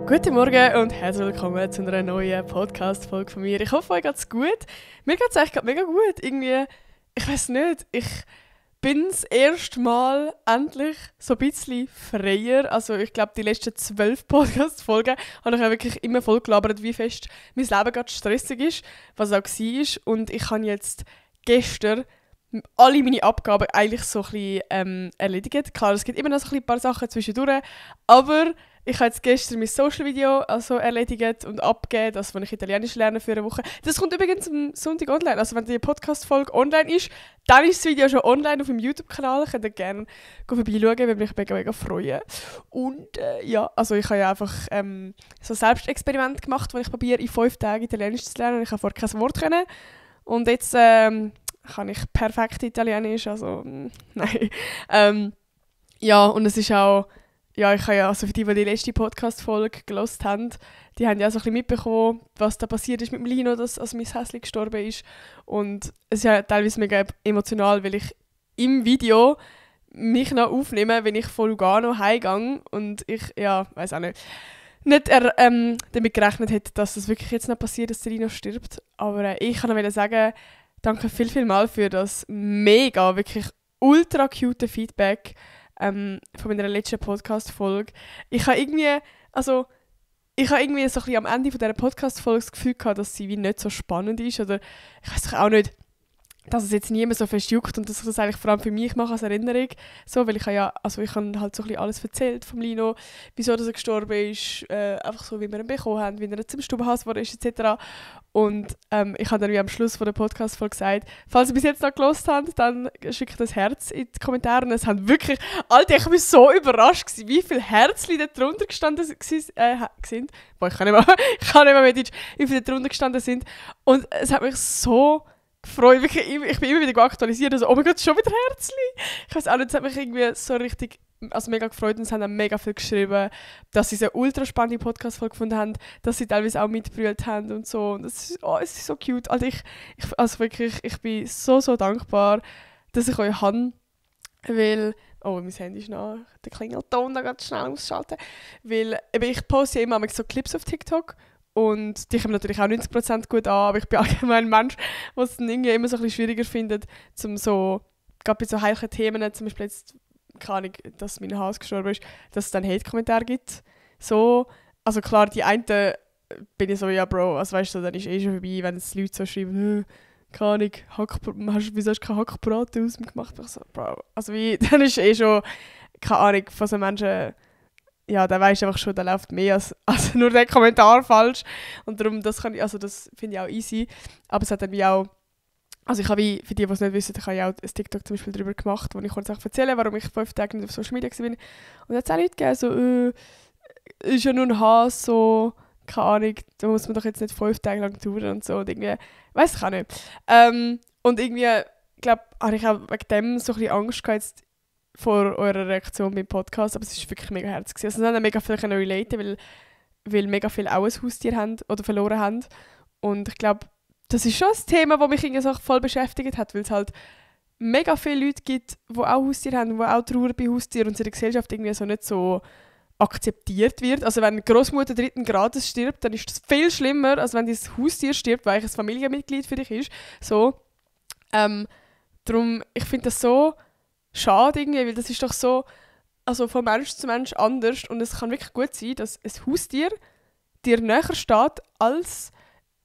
Guten Morgen und herzlich willkommen zu einer neuen Podcast-Folge von mir. Ich hoffe, euch geht's gut. Mir geht's eigentlich gerade mega gut. Irgendwie, ich weiß nicht, ich bin das erste Mal endlich so ein bisschen freier. Also ich glaube, die letzten 12 Podcast-Folgen habe ich ja wirklich immer voll gelabert, wie fest mein Leben gerade stressig ist, was auch war. Und ich habe jetzt gestern alle meine Abgaben eigentlich so ein bisschen erledigt. Klar, es gibt immer noch so ein paar Sachen zwischendurch, aber ich habe jetzt gestern mein Social-Video also erledigt und abgegeben, das, was ich Italienisch lerne für eine Woche. Das kommt übrigens am Sonntag online. Also wenn die Podcast-Folge online ist, dann ist das Video schon online auf meinem YouTube-Kanal. Könnt ihr gerne vorbeischauen, würde mich mega, mega freuen. Und ja, also ich habe ja einfach so ein Selbstexperiment gemacht, wo ich probiere, in 5 Tagen Italienisch zu lernen. Ich habe vorher kein Wort können. Und jetzt kann ich perfekt Italienisch, also nein. Ja, und es ist auch... Ja, ich habe ja, also für die letzte Podcast-Folge gehört haben, die haben ja so ein bisschen mitbekommen, was da passiert ist mit dem Lino, dass also mein Häschen gestorben ist. Und es ist ja teilweise mega emotional, weil ich im Video mich noch aufnehme, wenn ich von Lugano heimgehe und ich, ja, weiß auch nicht damit gerechnet hätte, dass das wirklich jetzt noch passiert, dass der Lino stirbt. Aber ich kann noch sagen, danke viel mal für das mega, wirklich ultra cute Feedback von meiner letzten Podcast-Folge. Ich habe irgendwie so ein bisschen am Ende von dieser Podcast-Folge das Gefühl gehabt, dass sie wie nicht so spannend ist. Oder ich weiß auch nicht, dass es jetzt niemand so fest juckt und dass ich das eigentlich vor allem für mich mache als Erinnerung. So, weil ich habe halt so ein bisschen alles erzählt vom Lino, wieso er gestorben ist, einfach so, wie wir ihn bekommen haben, wie er zum Stubenhaus geworden ist, etc. Und ich habe dann wie am Schluss von der Podcast-Folge gesagt, falls ihr bis jetzt noch gehört habt, dann schickt das Herz in die Kommentare. Und es haben wirklich, Alter, ich war so überrascht gewesen, wie viele Herzchen da drunter gestanden sind. Boah, ich kann nicht mehr mit Deutsch, wie viele da drunter gestanden sind. Und es hat mich so gefreut, wirklich, ich bin immer wieder aktualisiert, also oh mein Gott, schon wieder Herzchen. Ich weiß auch nicht, es hat mich irgendwie so richtig, also mega gefreut und es haben dann mega viel geschrieben, dass sie so eine ultra spannende Podcast-Folge gefunden haben, dass sie teilweise auch mitgebrüllt haben und so. Und es ist so cute. Also ich bin so dankbar, dass ich euch habe, weil, oh, mein Handy ist nach, der Klingelton da ganz schnell ausschalten, weil ich poste ja immer so Clips auf TikTok. Und die kommen natürlich auch 90% gut an, aber ich bin allgemein ein Mensch, der es irgendwie immer so ein bisschen schwieriger findet, gerade bei so heiklen Themen, zum Beispiel jetzt, keine Ahnung, dass mein Haus gestorben ist, dass es dann Hate-Kommentare gibt. So, also klar, die einen bin ich so, ja Bro, also weißt du, dann ist schon vorbei, wenn es Leute so schreiben, keine Ahnung, wieso hast du keinen Hackbraten aus mir gemacht? Ich so, Bro, also dann ist schon, keine Ahnung, von so Menschen... Ja, da weisst du einfach schon, da läuft mehr als nur der Kommentar falsch. Und darum, das finde ich auch easy. Aber es hat dann wie auch, also ich habe wie, für die, die es nicht wissen, ich habe ja auch ein TikTok zum Beispiel darüber gemacht, wo ich kurz erzähle, warum ich 5 Tage nicht auf Social Media war. Und da hat es auch Leute gegeben, so, ist ja nur ein Hass, so, keine Ahnung, da muss man doch jetzt nicht 5 Tage lang touren und so. Und irgendwie, weiss ich auch nicht. Und irgendwie, ich glaube, habe ich auch wegen dem so ein bisschen Angst gehabt, jetzt vor eurer Reaktion beim Podcast, aber es war wirklich mega herzig. Also es haben mega viele relaten, weil mega viele auch ein Haustier haben oder verloren haben. Und ich glaube, das ist schon ein Thema, das mich irgendwie so voll beschäftigt hat, weil es halt mega viele Leute gibt, die auch Haustiere haben, die auch trauern bei Haustieren und in der Gesellschaft irgendwie so nicht so akzeptiert wird. Also wenn eine Großmutter 3. Grades stirbt, dann ist das viel schlimmer, als wenn dein Haustier stirbt, weil es ein Familienmitglied für dich ist. So. Darum, ich finde das so schade irgendwie, weil das ist doch so, also von Mensch zu Mensch anders und es kann wirklich gut sein, dass ein Haustier dir näher steht als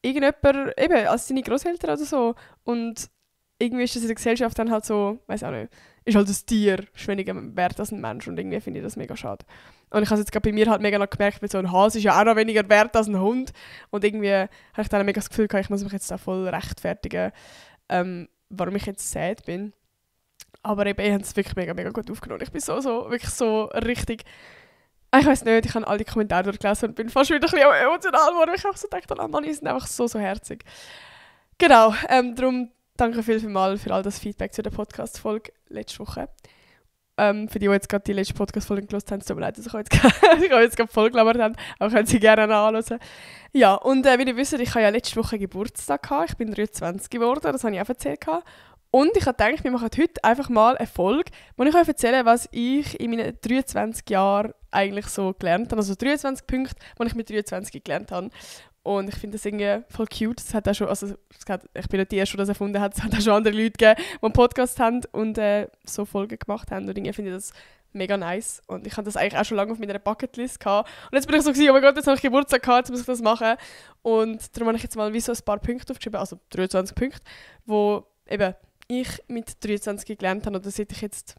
irgendjemand, eben als deine Großeltern oder so. Und irgendwie ist das in der Gesellschaft dann halt so, weiß auch nicht, ist halt ein Tier weniger wert als ein Mensch und irgendwie finde ich das mega schade. Und ich habe es jetzt gerade bei mir halt mega noch gemerkt, weil so ein Hase ist ja auch noch weniger wert als ein Hund und irgendwie habe ich dann mega das Gefühl gehabt, ich muss mich jetzt da voll rechtfertigen, warum ich jetzt sad bin. Aber eben, ich habe es wirklich mega gut aufgenommen. Ich bin wirklich so richtig... Ich weiß nicht, ich habe all die Kommentare durchgelesen und bin fast wieder ein bisschen emotional geworden, weil ich auch so dachte, oh Mann, die sind einfach so herzig. Genau, darum danke vielmals für all das Feedback zu der Podcast-Folge letzte Woche. Für die jetzt gerade die letzte Podcast-Folge gehört haben, es tut mir leid, dass ich jetzt gerade voll gelabert habe, aber können Sie gerne nachhören. Ja, und wie ihr wisst, ich hatte ja letzte Woche Geburtstag gehabt. Ich bin 23 geworden, das habe ich auch erzählt. Und ich habe gedacht, wir machen heute einfach mal eine Folge, wo ich euch erzähle, was ich in meinen 23 Jahren eigentlich so gelernt habe. Also 23 Punkte, die ich mit 23 gelernt habe. Und ich finde das irgendwie voll cute. Es hat auch schon, ich bin nicht die Erste, die das erfunden hat. Es hat auch schon andere Leute gegeben, die einen Podcast haben und so Folgen gemacht haben. Und irgendwie finde ich das mega nice. Und ich hatte das eigentlich auch schon lange auf meiner Bucketlist gehabt. Und jetzt bin ich so gewesen, oh mein Gott, jetzt habe ich Geburtstag gehabt, jetzt muss ich das machen. Und darum habe ich jetzt mal wie so ein paar Punkte aufgeschrieben, also 23 Punkte, wo eben ich mit 23 gelernt habe, oder seit ich jetzt,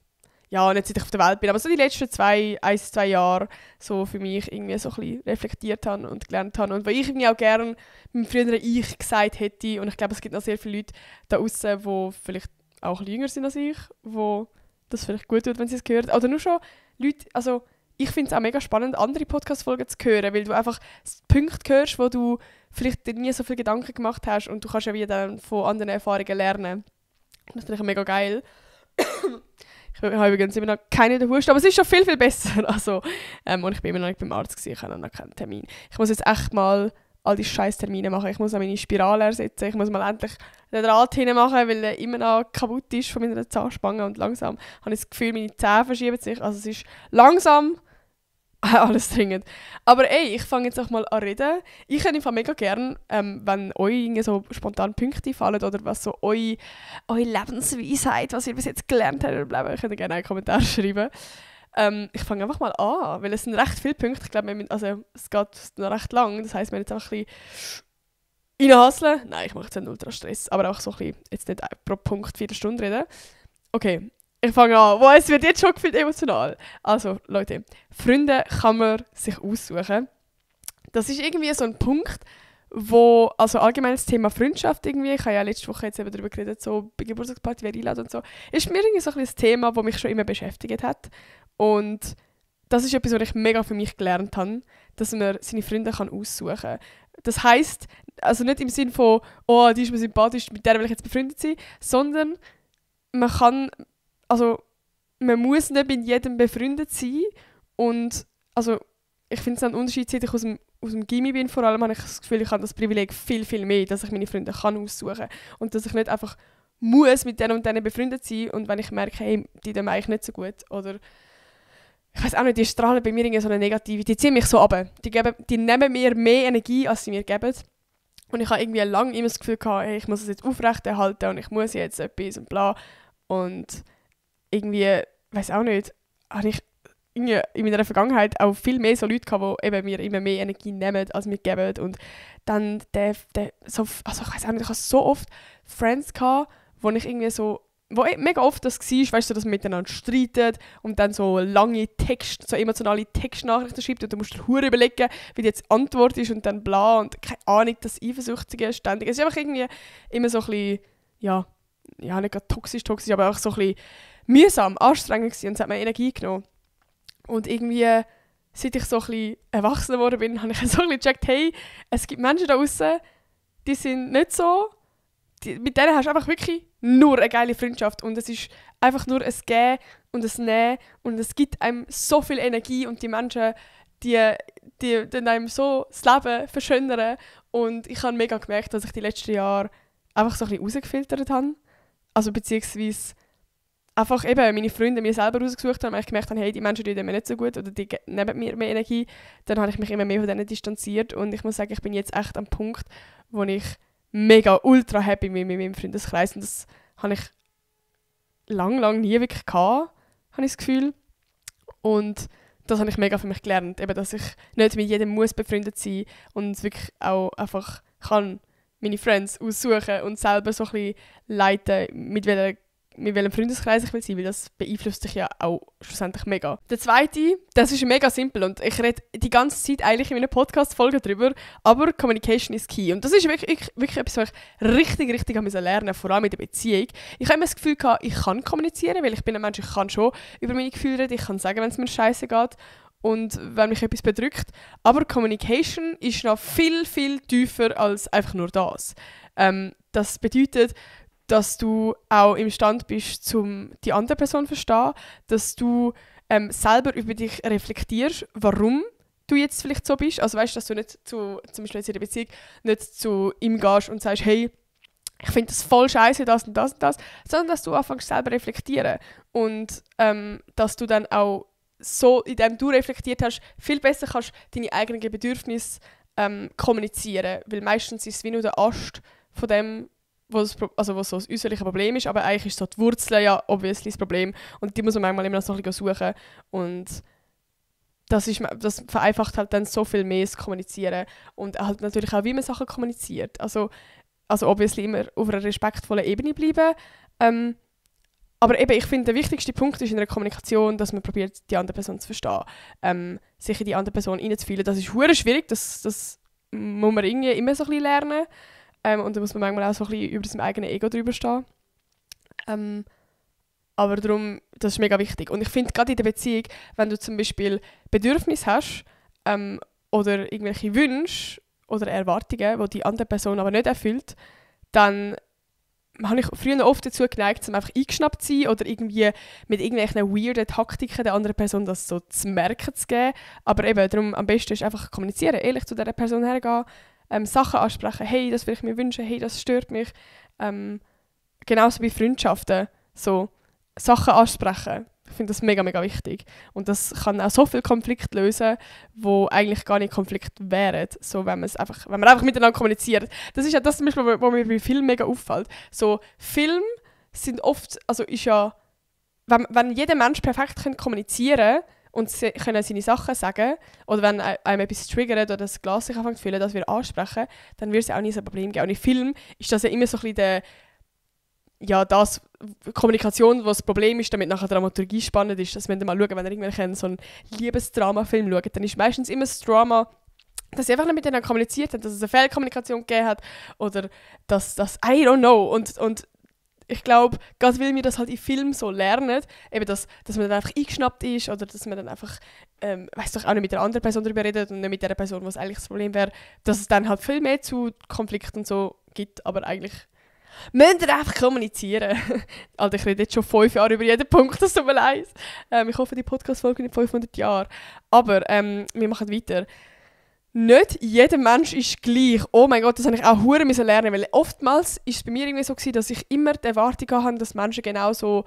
ja, nicht seit ich auf der Welt bin, aber so die letzten 1-2 Jahre so für mich irgendwie so ein bisschen reflektiert habe und gelernt habe. Und wo ich irgendwie auch gerne meinem früheren Ich gesagt hätte, und ich glaube, es gibt noch sehr viele Leute da draussen, die vielleicht auch ein bisschen jünger sind als ich, wo das vielleicht gut tut, wenn sie es hören. Oder nur schon Leute, also ich finde es auch mega spannend, andere Podcast-Folgen zu hören, weil du einfach Punkte hörst, wo du vielleicht dir nie so viele Gedanken gemacht hast und du kannst ja wieder dann von anderen Erfahrungen lernen. Das finde ich mega geil. Ich habe übrigens immer noch keine der Husten, aber es ist schon viel, viel besser. Also, und ich bin immer noch nicht beim Arzt gewesen, ich habe noch keinen Termin. Ich muss jetzt echt mal all die scheiß Termine machen. Ich muss auch meine Spirale ersetzen. Ich muss mal endlich den Draht hinmachen, weil er immer noch kaputt ist von meiner Zahnspange. Und langsam habe ich das Gefühl, meine Zähne verschieben sich. Also es ist langsam alles dringend. Aber ey, ich fange jetzt auch mal an reden. Ich hätte einfach mega gerne, wenn euch so spontan Punkte fallen oder was so eure Lebensweisheit, was ihr bis jetzt gelernt habt, oder bleiben, könnt ihr gerne einen Kommentar schreiben. Ich fange einfach mal an, weil es sind recht viele Punkte. Ich glaube, es geht noch recht lang. Das heisst, wir jetzt einfach ein bisschen reinhasseln. Nein, ich mache jetzt nicht ultra Stress, aber auch so ein bisschen, jetzt nicht pro Punkt 4 Stunden reden. Okay. Ich fange an. Wow, es wird jetzt schon gefühlt emotional. Also, Leute, Freunde kann man sich aussuchen. Das ist irgendwie so ein Punkt, wo, also allgemein das Thema Freundschaft irgendwie, ich habe ja letzte Woche jetzt eben darüber geredet, so bei Geburtstagsparty, wer einladen und so, ist mir irgendwie so ein bisschen das Thema, das mich schon immer beschäftigt hat. Und das ist etwas, was ich mega für mich gelernt habe, dass man seine Freunde kann aussuchen kann. Das heisst, also nicht im Sinne von, oh, die ist mir sympathisch, mit der will ich jetzt befreundet sein, sondern man muss nicht mit jedem befreundet sein. Und also, ich finde es einen Unterschied, seit ich aus dem Gymi bin, vor allem habe ich das Gefühl, ich habe das Privileg viel, viel mehr, dass ich meine Freunde kann aussuchen kann. Und dass ich nicht einfach muss mit denen und denen befreundet sein. Und wenn ich merke, hey, die tun mir eigentlich nicht so gut. Oder ich weiß auch nicht, die strahlen bei mir irgendwie so eine negative, die ziehen mich so runter. Die nehmen mir mehr Energie, als sie mir geben. Und ich habe irgendwie lange immer das Gefühl gehabt, hey, ich muss es jetzt aufrechterhalten und ich muss jetzt etwas und bla. Und irgendwie, weiß auch nicht, habe ich in meiner Vergangenheit auch viel mehr so Leute gehabt, die eben mir immer mehr Energie nehmen, als mir geben. Und dann also ich weiß auch nicht, ich habe so oft Friends gehabt, wo ich irgendwie so, wo mega oft das war, weißt du, dass man miteinander streitet und dann so lange so emotionale Textnachrichten schreibt und du musst dir hure überlegen, wie die jetzt Antwort ist und dann bla und keine Ahnung, das Eifersüchtige ständig. Es ist einfach irgendwie immer so ein bisschen, ja, nicht gerade toxisch, aber auch so ein bisschen mühsam, anstrengend gewesen und es hat mir Energie genommen. Und irgendwie, seit ich so ein bisschen erwachsen geworden bin, habe ich so ein bisschen gecheckt, hey, es gibt Menschen da draussen, die sind nicht so, mit denen hast du einfach wirklich nur eine geile Freundschaft und es ist einfach nur ein Geben und ein Nehmen und es gibt einem so viel Energie und die Menschen, die einem so das Leben verschönern und ich habe mega gemerkt, dass ich die letzten Jahre einfach so ein bisschen rausgefiltert habe. Also beziehungsweise einfach eben meine Freunde mir selber rausgesucht haben, weil ich gemerkt habe, hey, die Menschen tun mir nicht so gut oder die nehmen mir mehr Energie. Dann habe ich mich immer mehr von denen distanziert und ich muss sagen, ich bin jetzt echt am Punkt, wo ich mega ultra happy bin mit meinem Freundeskreis und das habe ich lang nie wirklich gehabt, habe ich das Gefühl. Und das habe ich mega für mich gelernt, eben, dass ich nicht mit jedem muss befreundet sein und wirklich auch einfach kann meine Friends aussuchen und selber so ein bisschen leiten, mit welchem Freundeskreis ich will sein, weil das beeinflusst dich ja auch schlussendlich mega. Der zweite, das ist mega simpel und ich rede die ganze Zeit eigentlich in meinen Podcast-Folgen drüber, aber Communication is key. Und das ist wirklich etwas, was ich richtig lernen musste, vor allem in der Beziehung. Ich habe immer das Gefühl gehabt, ich kann kommunizieren, weil ich bin ein Mensch, ich kann schon über meine Gefühle reden, ich kann sagen, wenn es mir scheiße geht und wenn mich etwas bedrückt. Aber Communication ist noch viel, viel tiefer als einfach nur das. Das bedeutet, dass du auch imstande bist, die andere Person zu verstehen, dass du selber über dich reflektierst, warum du jetzt vielleicht so bist. Also weißt, dass du nicht zum Beispiel jetzt in der Beziehung nicht zu ihm gehst und sagst, hey, ich finde das voll scheiße, das und das und das, sondern dass du anfängst selber reflektieren und dass du dann auch so, indem du reflektiert hast, viel besser kannst deine eigenen Bedürfnisse kommunizieren, weil meistens ist es wie nur der Ast von dem, was so das äußerliche Problem ist, aber eigentlich ist so die Wurzel ja obviously das Problem und die muss man manchmal immer noch so ein bisschen suchen und das vereinfacht halt dann so viel mehr das Kommunizieren und halt natürlich auch, wie man Sachen kommuniziert. Also obviously immer auf einer respektvollen Ebene bleiben. Aber eben, ich finde, der wichtigste Punkt ist in einer Kommunikation, dass man probiert, die andere Person zu verstehen. Sich in die andere Person hineinzufühlen. Das ist verdammt schwierig, das muss man irgendwie immer so ein bisschen lernen. Und da muss man manchmal auch so ein bisschen über sein eigenes Ego drüber stehen. Aber darum, das ist mega wichtig. Und ich finde, gerade in der Beziehung, wenn du zum Beispiel Bedürfnisse hast oder irgendwelche Wünsche oder Erwartungen, die die andere Person aber nicht erfüllt, dann habe ich früher oft dazu geneigt, einfach eingeschnappt zu sein oder irgendwie mit irgendwelchen weirden Taktiken der anderen Person das so zu merken zu geben. Aber eben, darum am besten ist einfach kommunizieren, ehrlich zu dieser Person hergehen, Sachen ansprechen, hey, das will ich mir wünschen, hey, das stört mich. Genauso bei Freundschaften, so Sachen ansprechen. Ich finde das mega, mega wichtig. Und das kann auch so viel Konflikt lösen, wo eigentlich gar nicht Konflikt wären, so wenn man einfach miteinander kommuniziert. Das ist ja das zum Beispiel, was mir bei Filmen mega auffällt. So, Filme sind oft, also ist ja, wenn jeder Mensch perfekt kommunizieren und können seine Sachen sagen, oder wenn einem etwas triggert oder das Glas sich anfängt zu fühlen, dass wir ansprechen, dann wird es ja auch nie so ein Problem geben. Und in Filmen ist das ja immer so ein bisschen das Kommunikation, was das Problem ist, damit nachher Dramaturgie spannend ist, dass wenn ihr mal schaut, wenn ihr irgendwelchen so einen Liebesdrama-Film schaut, dann ist meistens immer das Drama, dass sie einfach nicht miteinander kommuniziert haben, dass es eine Fehlkommunikation gegeben hat oder dass I don't know. Und ich glaube, gerade weil wir das halt in Filmen so lernen, eben dass man dann einfach eingeschnappt ist oder dass man dann einfach auch nicht mit der anderen Person darüber redet und nicht mit der Person, was eigentlich das Problem wäre, dass es dann halt viel mehr zu Konflikten und so gibt, aber eigentlich müsst ihr einfach kommunizieren. Alter, ich rede jetzt schon 5 Jahre über jeden Punkt, das tut mir leid. Ich hoffe, die Podcast-Folge nicht 500 Jahre. Aber wir machen weiter. Nicht jeder Mensch ist gleich. Oh mein Gott, das habe ich auch verdammt lernen, weil oftmals ist es bei mir irgendwie so gewesen, dass ich immer die Erwartung hatte, dass Menschen genauso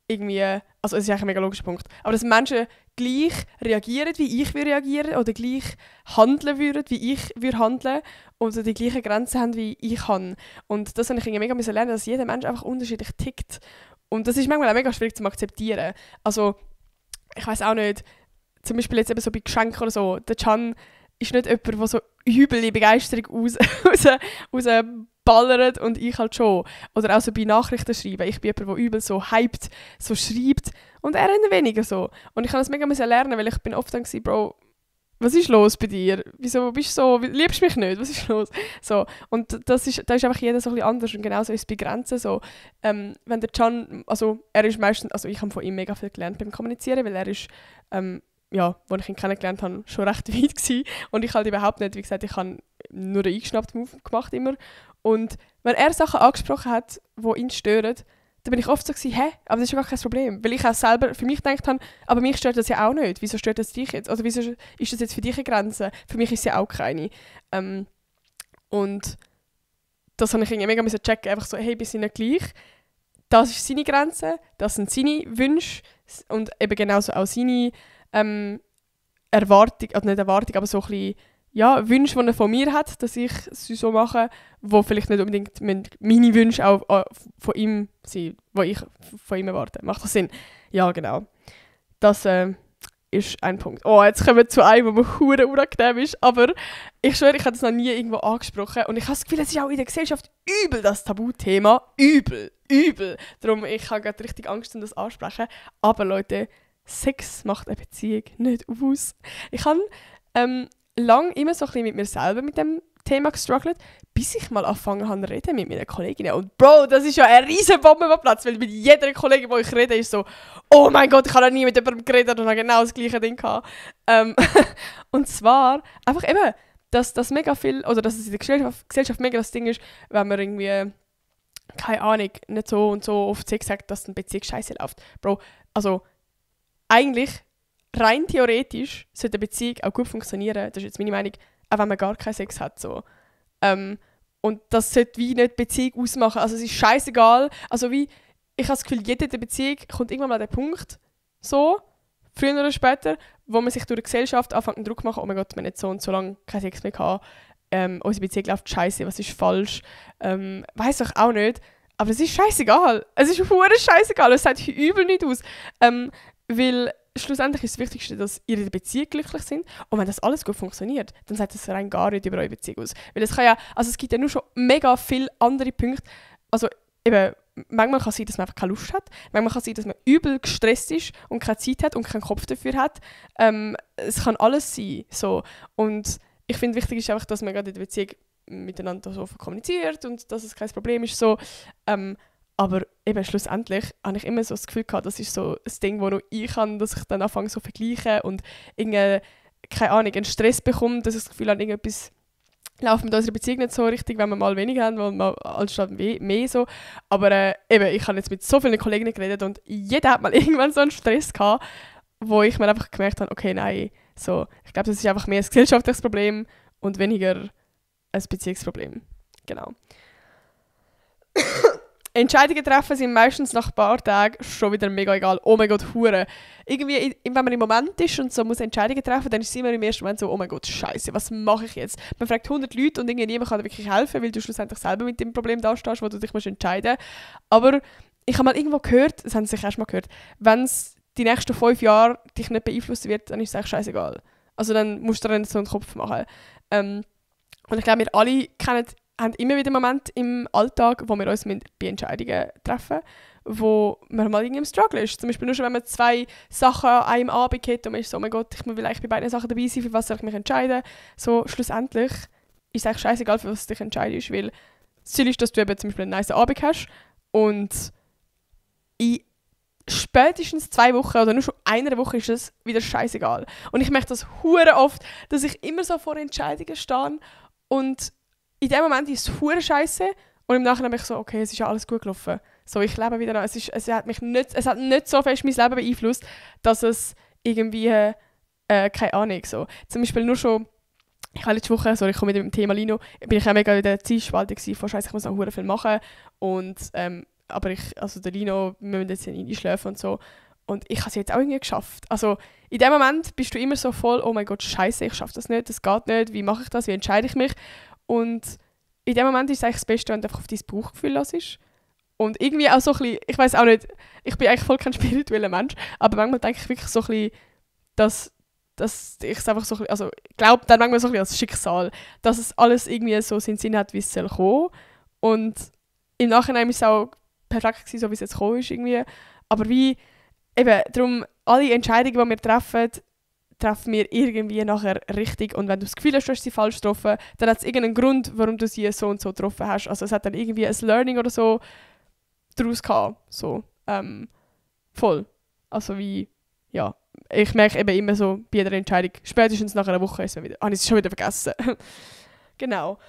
irgendwie, also es ist eigentlich ein mega logischer Punkt, aber dass Menschen gleich reagieren, wie ich reagieren oder gleich handeln würden, wie ich handeln oder die gleichen Grenzen haben, wie ich habe. Und das habe ich irgendwie mega lernen, dass jeder Mensch einfach unterschiedlich tickt. Und das ist manchmal auch mega schwierig zu akzeptieren. Also, ich weiß auch nicht, zum Beispiel jetzt eben so bei Geschenken oder so, der Can ist nicht jemand, der so übel die Begeisterung rausballert und ich halt schon. Oder auch so bei Nachrichten schreiben. Ich bin jemand, der übel so hyped, so schreibt und er weniger so. Und ich kann das mega lernen, weil ich bin oft dann gewesen, Bro, was ist los bei dir? Wieso bist du so, liebst du mich nicht? Was ist los? So. Und da ist einfach jeder so ein bisschen anders und genauso ist es bei Grenzen so. Wenn der Can, also er ist meistens, also ich habe von ihm mega viel gelernt beim Kommunizieren, weil er ist, als ich ihn kennengelernt habe, schon recht weit gewesen. Und ich halt überhaupt nicht, wie gesagt, ich habe nur einen eingeschnappten Move gemacht immer. Und wenn er Sachen angesprochen hat, die ihn stören, dann bin ich oft so gewesen, aber das ist ja gar kein Problem. Weil ich auch selber für mich gedacht habe, aber mich stört das ja auch nicht. Wieso stört das dich jetzt? Oder wieso ist das jetzt für dich eine Grenze? Für mich ist es ja auch keine. Und das habe ich irgendwie mega checken, einfach so, wir sind nicht gleich. Das ist seine Grenze, das sind seine Wünsche und eben genauso auch seine Erwartung, also nicht Erwartung, aber so ein bisschen, Wünsche, die er von mir hat, dass ich sie so mache, wo vielleicht nicht unbedingt meine Wünsche auch von ihm sind, die ich von ihm erwarte. Macht das Sinn? Ja, genau. Das ist ein Punkt. Oh, jetzt kommen wir zu einem, der mir verdammt unangenehm ist, aber ich schwöre, ich habe das noch nie irgendwo angesprochen und ich habe das Gefühl, es ist auch in der Gesellschaft übel das Tabuthema. Übel. Darum, ich habe gerade richtig Angst, um das ansprechen. Aber Leute, Sex macht eine Beziehung nicht aus. Ich habe lange immer so ein bisschen mit mir selber mit dem Thema gestruggelt, bis ich mal angefangen habe zu reden mit meinen Kolleginnen. Und Bro, das ist ja eine riesen Bombe am Platz, weil mit jeder Kollegin, die ich rede, ist so, oh mein Gott, ich habe noch nie mit jemandem geredet und habe genau das gleiche Ding gehabt. Und zwar einfach eben, dass das mega viel, oder dass es in der Gesellschaft mega das Ding ist, wenn man irgendwie, keine Ahnung, nicht so und so oft sagt, dass eine Beziehung scheiße läuft. Bro, also eigentlich, rein theoretisch, sollte eine Beziehung auch gut funktionieren, das ist jetzt meine Meinung, auch wenn man gar keinen Sex hat. So. Und Und das sollte wie nicht die Beziehung ausmachen. Also es ist scheißegal. Also wie, ich habe das Gefühl, jede in der Beziehung kommt irgendwann mal an den Punkt, so, früher oder später, wo man sich durch die Gesellschaft anfängt, einen Druck zu machen, oh mein Gott, wir haben jetzt so und so lange keinen Sex mehr gehabt, unsere Beziehung läuft scheiße, was ist falsch, weiss ich auch nicht. Aber es ist scheißegal. Es ist verdammt scheißegal. Es sieht übel nicht aus. Weil schlussendlich ist das Wichtigste, dass ihr in der Beziehung glücklich sind. Und wenn das alles gut funktioniert, dann sagt das rein gar nicht über eure Beziehung aus. Weil es kann ja, also es gibt ja nur schon mega viele andere Punkte. Also eben, manchmal kann es sein, dass man einfach keine Lust hat. Manchmal kann es sein, dass man übel gestresst ist und keine Zeit hat und keinen Kopf dafür hat. Es kann alles sein. So. Und ich finde, wichtig ist einfach, dass man gerade in der Beziehung miteinander so kommuniziert und dass es kein Problem ist. So. Aber eben schlussendlich habe ich immer so das Gefühl gehabt, das ist so ein Ding, wo nur ich kann, dass ich dann anfange so vergleichen und keine Ahnung, einen Stress bekomme, dass ich das Gefühl habe, irgendetwas läuft mit unserer Beziehung nicht so richtig, wenn wir mal weniger haben, weil mal anstatt mehr so. Aber eben, ich habe jetzt mit so vielen Kollegen geredet und jeder hat mal irgendwann so einen Stress gehabt, wo ich mir einfach gemerkt habe, okay, nein, so, ich glaube, das ist einfach mehr ein gesellschaftliches Problem und weniger ein Beziehungsproblem. Genau. Entscheidungen treffen sind meistens nach ein paar Tagen schon wieder mega egal. Oh mein Gott, hure. Irgendwie, wenn man im Moment ist und so muss Entscheidungen treffen, dann ist es immer im ersten Moment so, oh mein Gott, scheiße, was mache ich jetzt? Man fragt 100 Leute und irgendwie niemand kann dir wirklich helfen, weil du schlussendlich selber mit dem Problem dastehst, wo du dich entscheiden musst. Aber ich habe mal irgendwo gehört, das haben sie sich erst mal gehört, wenn es die nächsten 5 Jahre dich nicht beeinflussen wird, dann ist es eigentlich scheißegal. Also dann musst du dir nicht so einen Kopf machen. Und ich glaube, wir alle haben immer wieder Momente im Alltag, wo wir uns bei Entscheidungen treffen, wo man mal irgendwie im Struggle ist. Zum Beispiel nur schon, wenn man 2 Sachen an einem Abend hat und man ist so, oh mein Gott, ich will eigentlich bei beiden Sachen dabei sein, für was soll ich mich entscheiden? So, schlussendlich ist es eigentlich scheißegal, für was du dich entscheidest, weil das Ziel ist, dass du eben zum Beispiel einen nice Abend hast und in spätestens 2 Wochen oder nur schon einer Woche ist es wieder scheißegal. Und ich merke das hure oft, dass ich immer so vor Entscheidungen stehe und in dem Moment ist es hure scheiße und im Nachhinein bin ich so, okay, es ist ja alles gut gelaufen. So, ich lebe wieder noch. Es hat nicht so fest mein Leben beeinflusst, dass es irgendwie, keine Ahnung, so. Zum Beispiel nur schon, ich habe letzte Woche, ich komme mit dem Thema Lino, bin ich auch mega in der Zeitspalte von scheiße, ich muss noch hure viel machen und, aber der Lino, wir müssen jetzt einschlafen und so. Und ich habe es jetzt auch irgendwie geschafft. Also in dem Moment bist du immer so voll, oh mein Gott, scheiße, ich schaffe das nicht, das geht nicht, wie mache ich das, wie entscheide ich mich? Und in dem Moment ist es eigentlich das Beste, wenn du einfach auf dein Bauchgefühl lässt. Und irgendwie auch so ein bisschen, ich weiß auch nicht, ich bin eigentlich voll kein spiritueller Mensch, aber manchmal denke ich wirklich so ein bisschen, dass ich es einfach so ein bisschen, also ich glaube dann manchmal so ein bisschen als Schicksal, dass es alles irgendwie so seinen Sinn hat, wie es soll kommen. Und im Nachhinein ist es auch perfekt gewesen, so wie es jetzt gekommen ist irgendwie. Aber wie, eben, darum, alle Entscheidungen, die wir treffen wir irgendwie nachher richtig. Und wenn du das Gefühl hast, du hast sie falsch getroffen, dann hat es irgendeinen Grund, warum du sie so und so getroffen hast. Also es hat dann irgendwie ein Learning oder so daraus gehabt. So, voll. Also wie, ja. Ich merke eben immer so bei jeder Entscheidung, spätestens nach einer Woche habe ich es schon wieder vergessen. Genau.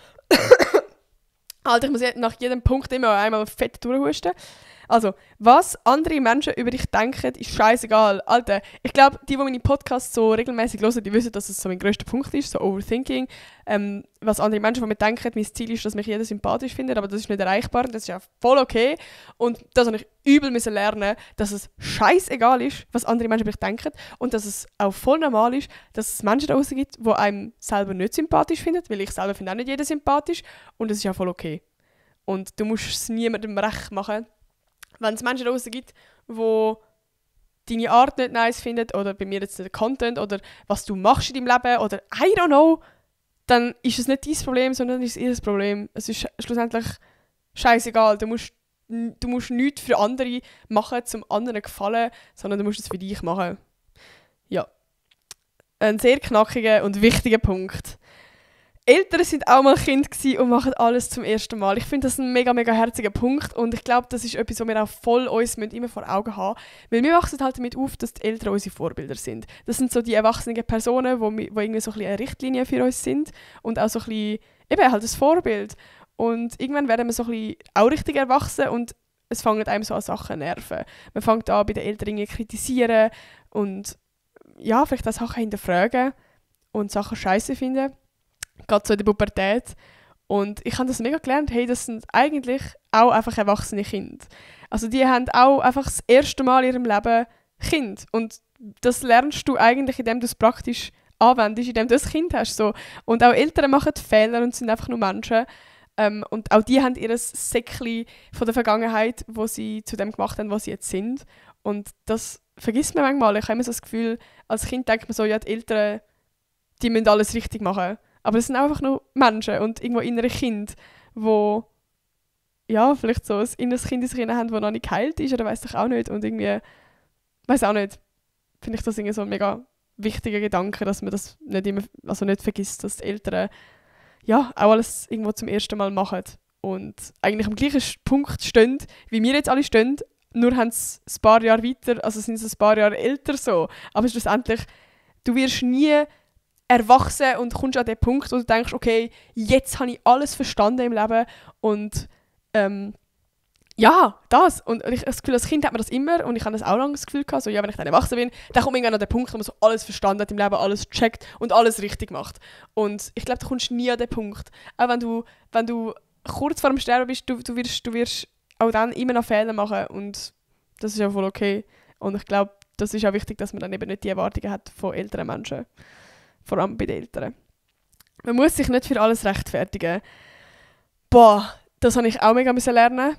Alter, ich muss nach jedem Punkt immer einmal fett durchhusten. Also, was andere Menschen über dich denken, ist scheißegal. Alter, ich glaube, die meine Podcasts so regelmäßig hören, die wissen, dass es so mein grösster Punkt ist, so Overthinking. Was andere Menschen von mir denken, mein Ziel ist, dass mich jeder sympathisch findet, aber das ist nicht erreichbar und das ist ja voll okay. Und das habe ich übel müssen lernen, dass es scheißegal ist, was andere Menschen über dich denken und dass es auch voll normal ist, dass es Menschen da draussen gibt, die einem selber nicht sympathisch finden, weil ich selber finde auch nicht jeder sympathisch und das ist ja voll okay. Und du musst es niemandem recht machen. Wenn es Menschen da draussen gibt, die deine Art nicht nice finden oder bei mir jetzt nicht der Content oder was du machst in deinem Leben oder I don't know, dann ist es nicht dein Problem, sondern ist es ihr Problem. Es ist schlussendlich scheißegal. Du musst nichts für andere machen, zum anderen gefallen, sondern du musst es für dich machen. Ja. Ein sehr knackiger und wichtiger Punkt. Eltern sind auch mal Kind und machen alles zum ersten Mal. Ich finde das ein mega, mega herziger Punkt und ich glaube, das ist etwas, was wir auch voll uns immer vor Augen haben müssen. Weil wir wachsen halt damit auf, dass die Eltern unsere Vorbilder sind. Das sind so die erwachsenen Personen, die irgendwie so ein bisschen eine Richtlinie für uns sind und auch so ein bisschen, eben halt ein Vorbild. Und irgendwann werden wir so ein bisschen auch richtig erwachsen und es fangen einem so an Sachen nerven. Man fängt an, bei den Eltern irgendwie kritisieren und ja, vielleicht auch Sachen hinterfragen und Sachen scheiße finden. Gerade so in der Pubertät. Und ich habe das mega gelernt, hey, das sind eigentlich auch einfach erwachsene Kinder. Also die haben auch einfach das erste Mal in ihrem Leben Kind. Und das lernst du eigentlich, indem du es praktisch anwendest, indem du ein Kind hast. So. Und auch Eltern machen Fehler und sind einfach nur Menschen. Und auch die haben ihr Säckchen von der Vergangenheit, wo sie zu dem gemacht haben, was sie jetzt sind. Und das vergisst man manchmal. Ich habe immer so das Gefühl, als Kind denkt man so, ja, die Eltern, die müssen alles richtig machen. Aber es sind einfach nur Menschen und irgendwo innere Kinder, wo ja, vielleicht so ein inneres Kind in sich haben, das noch nicht geheilt ist, oder weiss ich auch nicht. Und irgendwie, weiss auch nicht, finde ich das irgendwie so ein mega wichtiger Gedanke, dass man das nicht immer, also nicht vergisst, dass die Eltern ja auch alles irgendwo zum ersten Mal machen. Und eigentlich am gleichen Punkt stehen, wie wir jetzt alle stehen, nur haben sie ein paar Jahre weiter, also sind sie ein paar Jahre älter so. Aber schlussendlich, du wirst nie erwachsen und kommst an den Punkt, wo du denkst, okay, jetzt habe ich alles verstanden im Leben und ja, das. Und ich das Gefühl, als Kind hat man das immer und ich habe das auch lange das Gefühl gehabt, so, ja, wenn ich dann erwachsen bin, dann kommt irgendwann an den Punkt, wo man so alles verstanden hat im Leben, alles checkt und alles richtig macht. Und ich glaube, du kommst nie an den Punkt. Auch wenn du kurz vor dem Sterben bist, du wirst auch dann immer noch Fehler machen und das ist ja voll okay. Und ich glaube, das ist auch wichtig, dass man dann eben nicht die Erwartungen hat von älteren Menschen. Vor allem bei den Eltern. Man muss sich nicht für alles rechtfertigen. Boah, das habe ich auch mega lernen.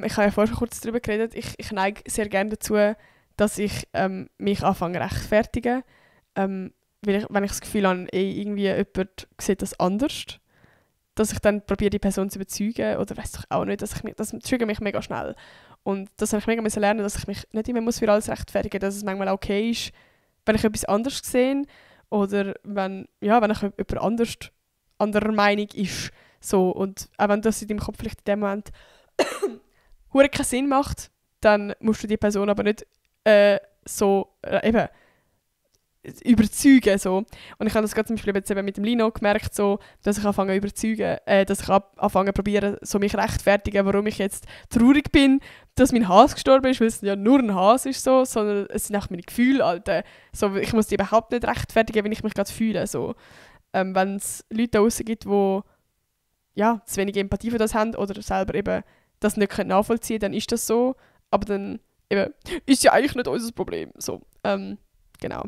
Ich habe ja vorher schon kurz darüber geredet. Ich neige sehr gerne dazu, dass ich mich anfange rechtfertigen. Wenn ich das Gefühl habe, irgendwie jemand sieht das anders, dass ich dann probiere, die Person zu überzeugen oder weiß ich auch nicht, das triggert mich mega schnell. Und das habe ich mega lernen, dass ich mich nicht immer für alles rechtfertigen muss, dass es manchmal okay ist, wenn ich etwas anderes sehe oder wenn ich jemand anderer Meinung ist. So. Und auch wenn das in deinem Kopf vielleicht in dem Moment keinen Sinn macht, dann musst du die Person aber nicht eben überzeugen. So. Und ich habe das gerade zum Beispiel jetzt eben mit dem Lino gemerkt, so, dass ich anfange zu überzeugen, dass ich anfange zu probieren, so mich rechtfertigen, warum ich jetzt traurig bin, dass mein Hase gestorben ist, weil es ja nur ein Hase ist, so, sondern es sind auch meine Gefühle, Alter. So, ich muss die überhaupt nicht rechtfertigen, wenn ich mich gerade fühle. So. Wenn es Leute da draussen gibt, die ja, zu wenig Empathie für das haben oder selber eben das nicht nachvollziehen können, dann ist das so. Aber dann eben, ist ja eigentlich nicht unser Problem. So, genau.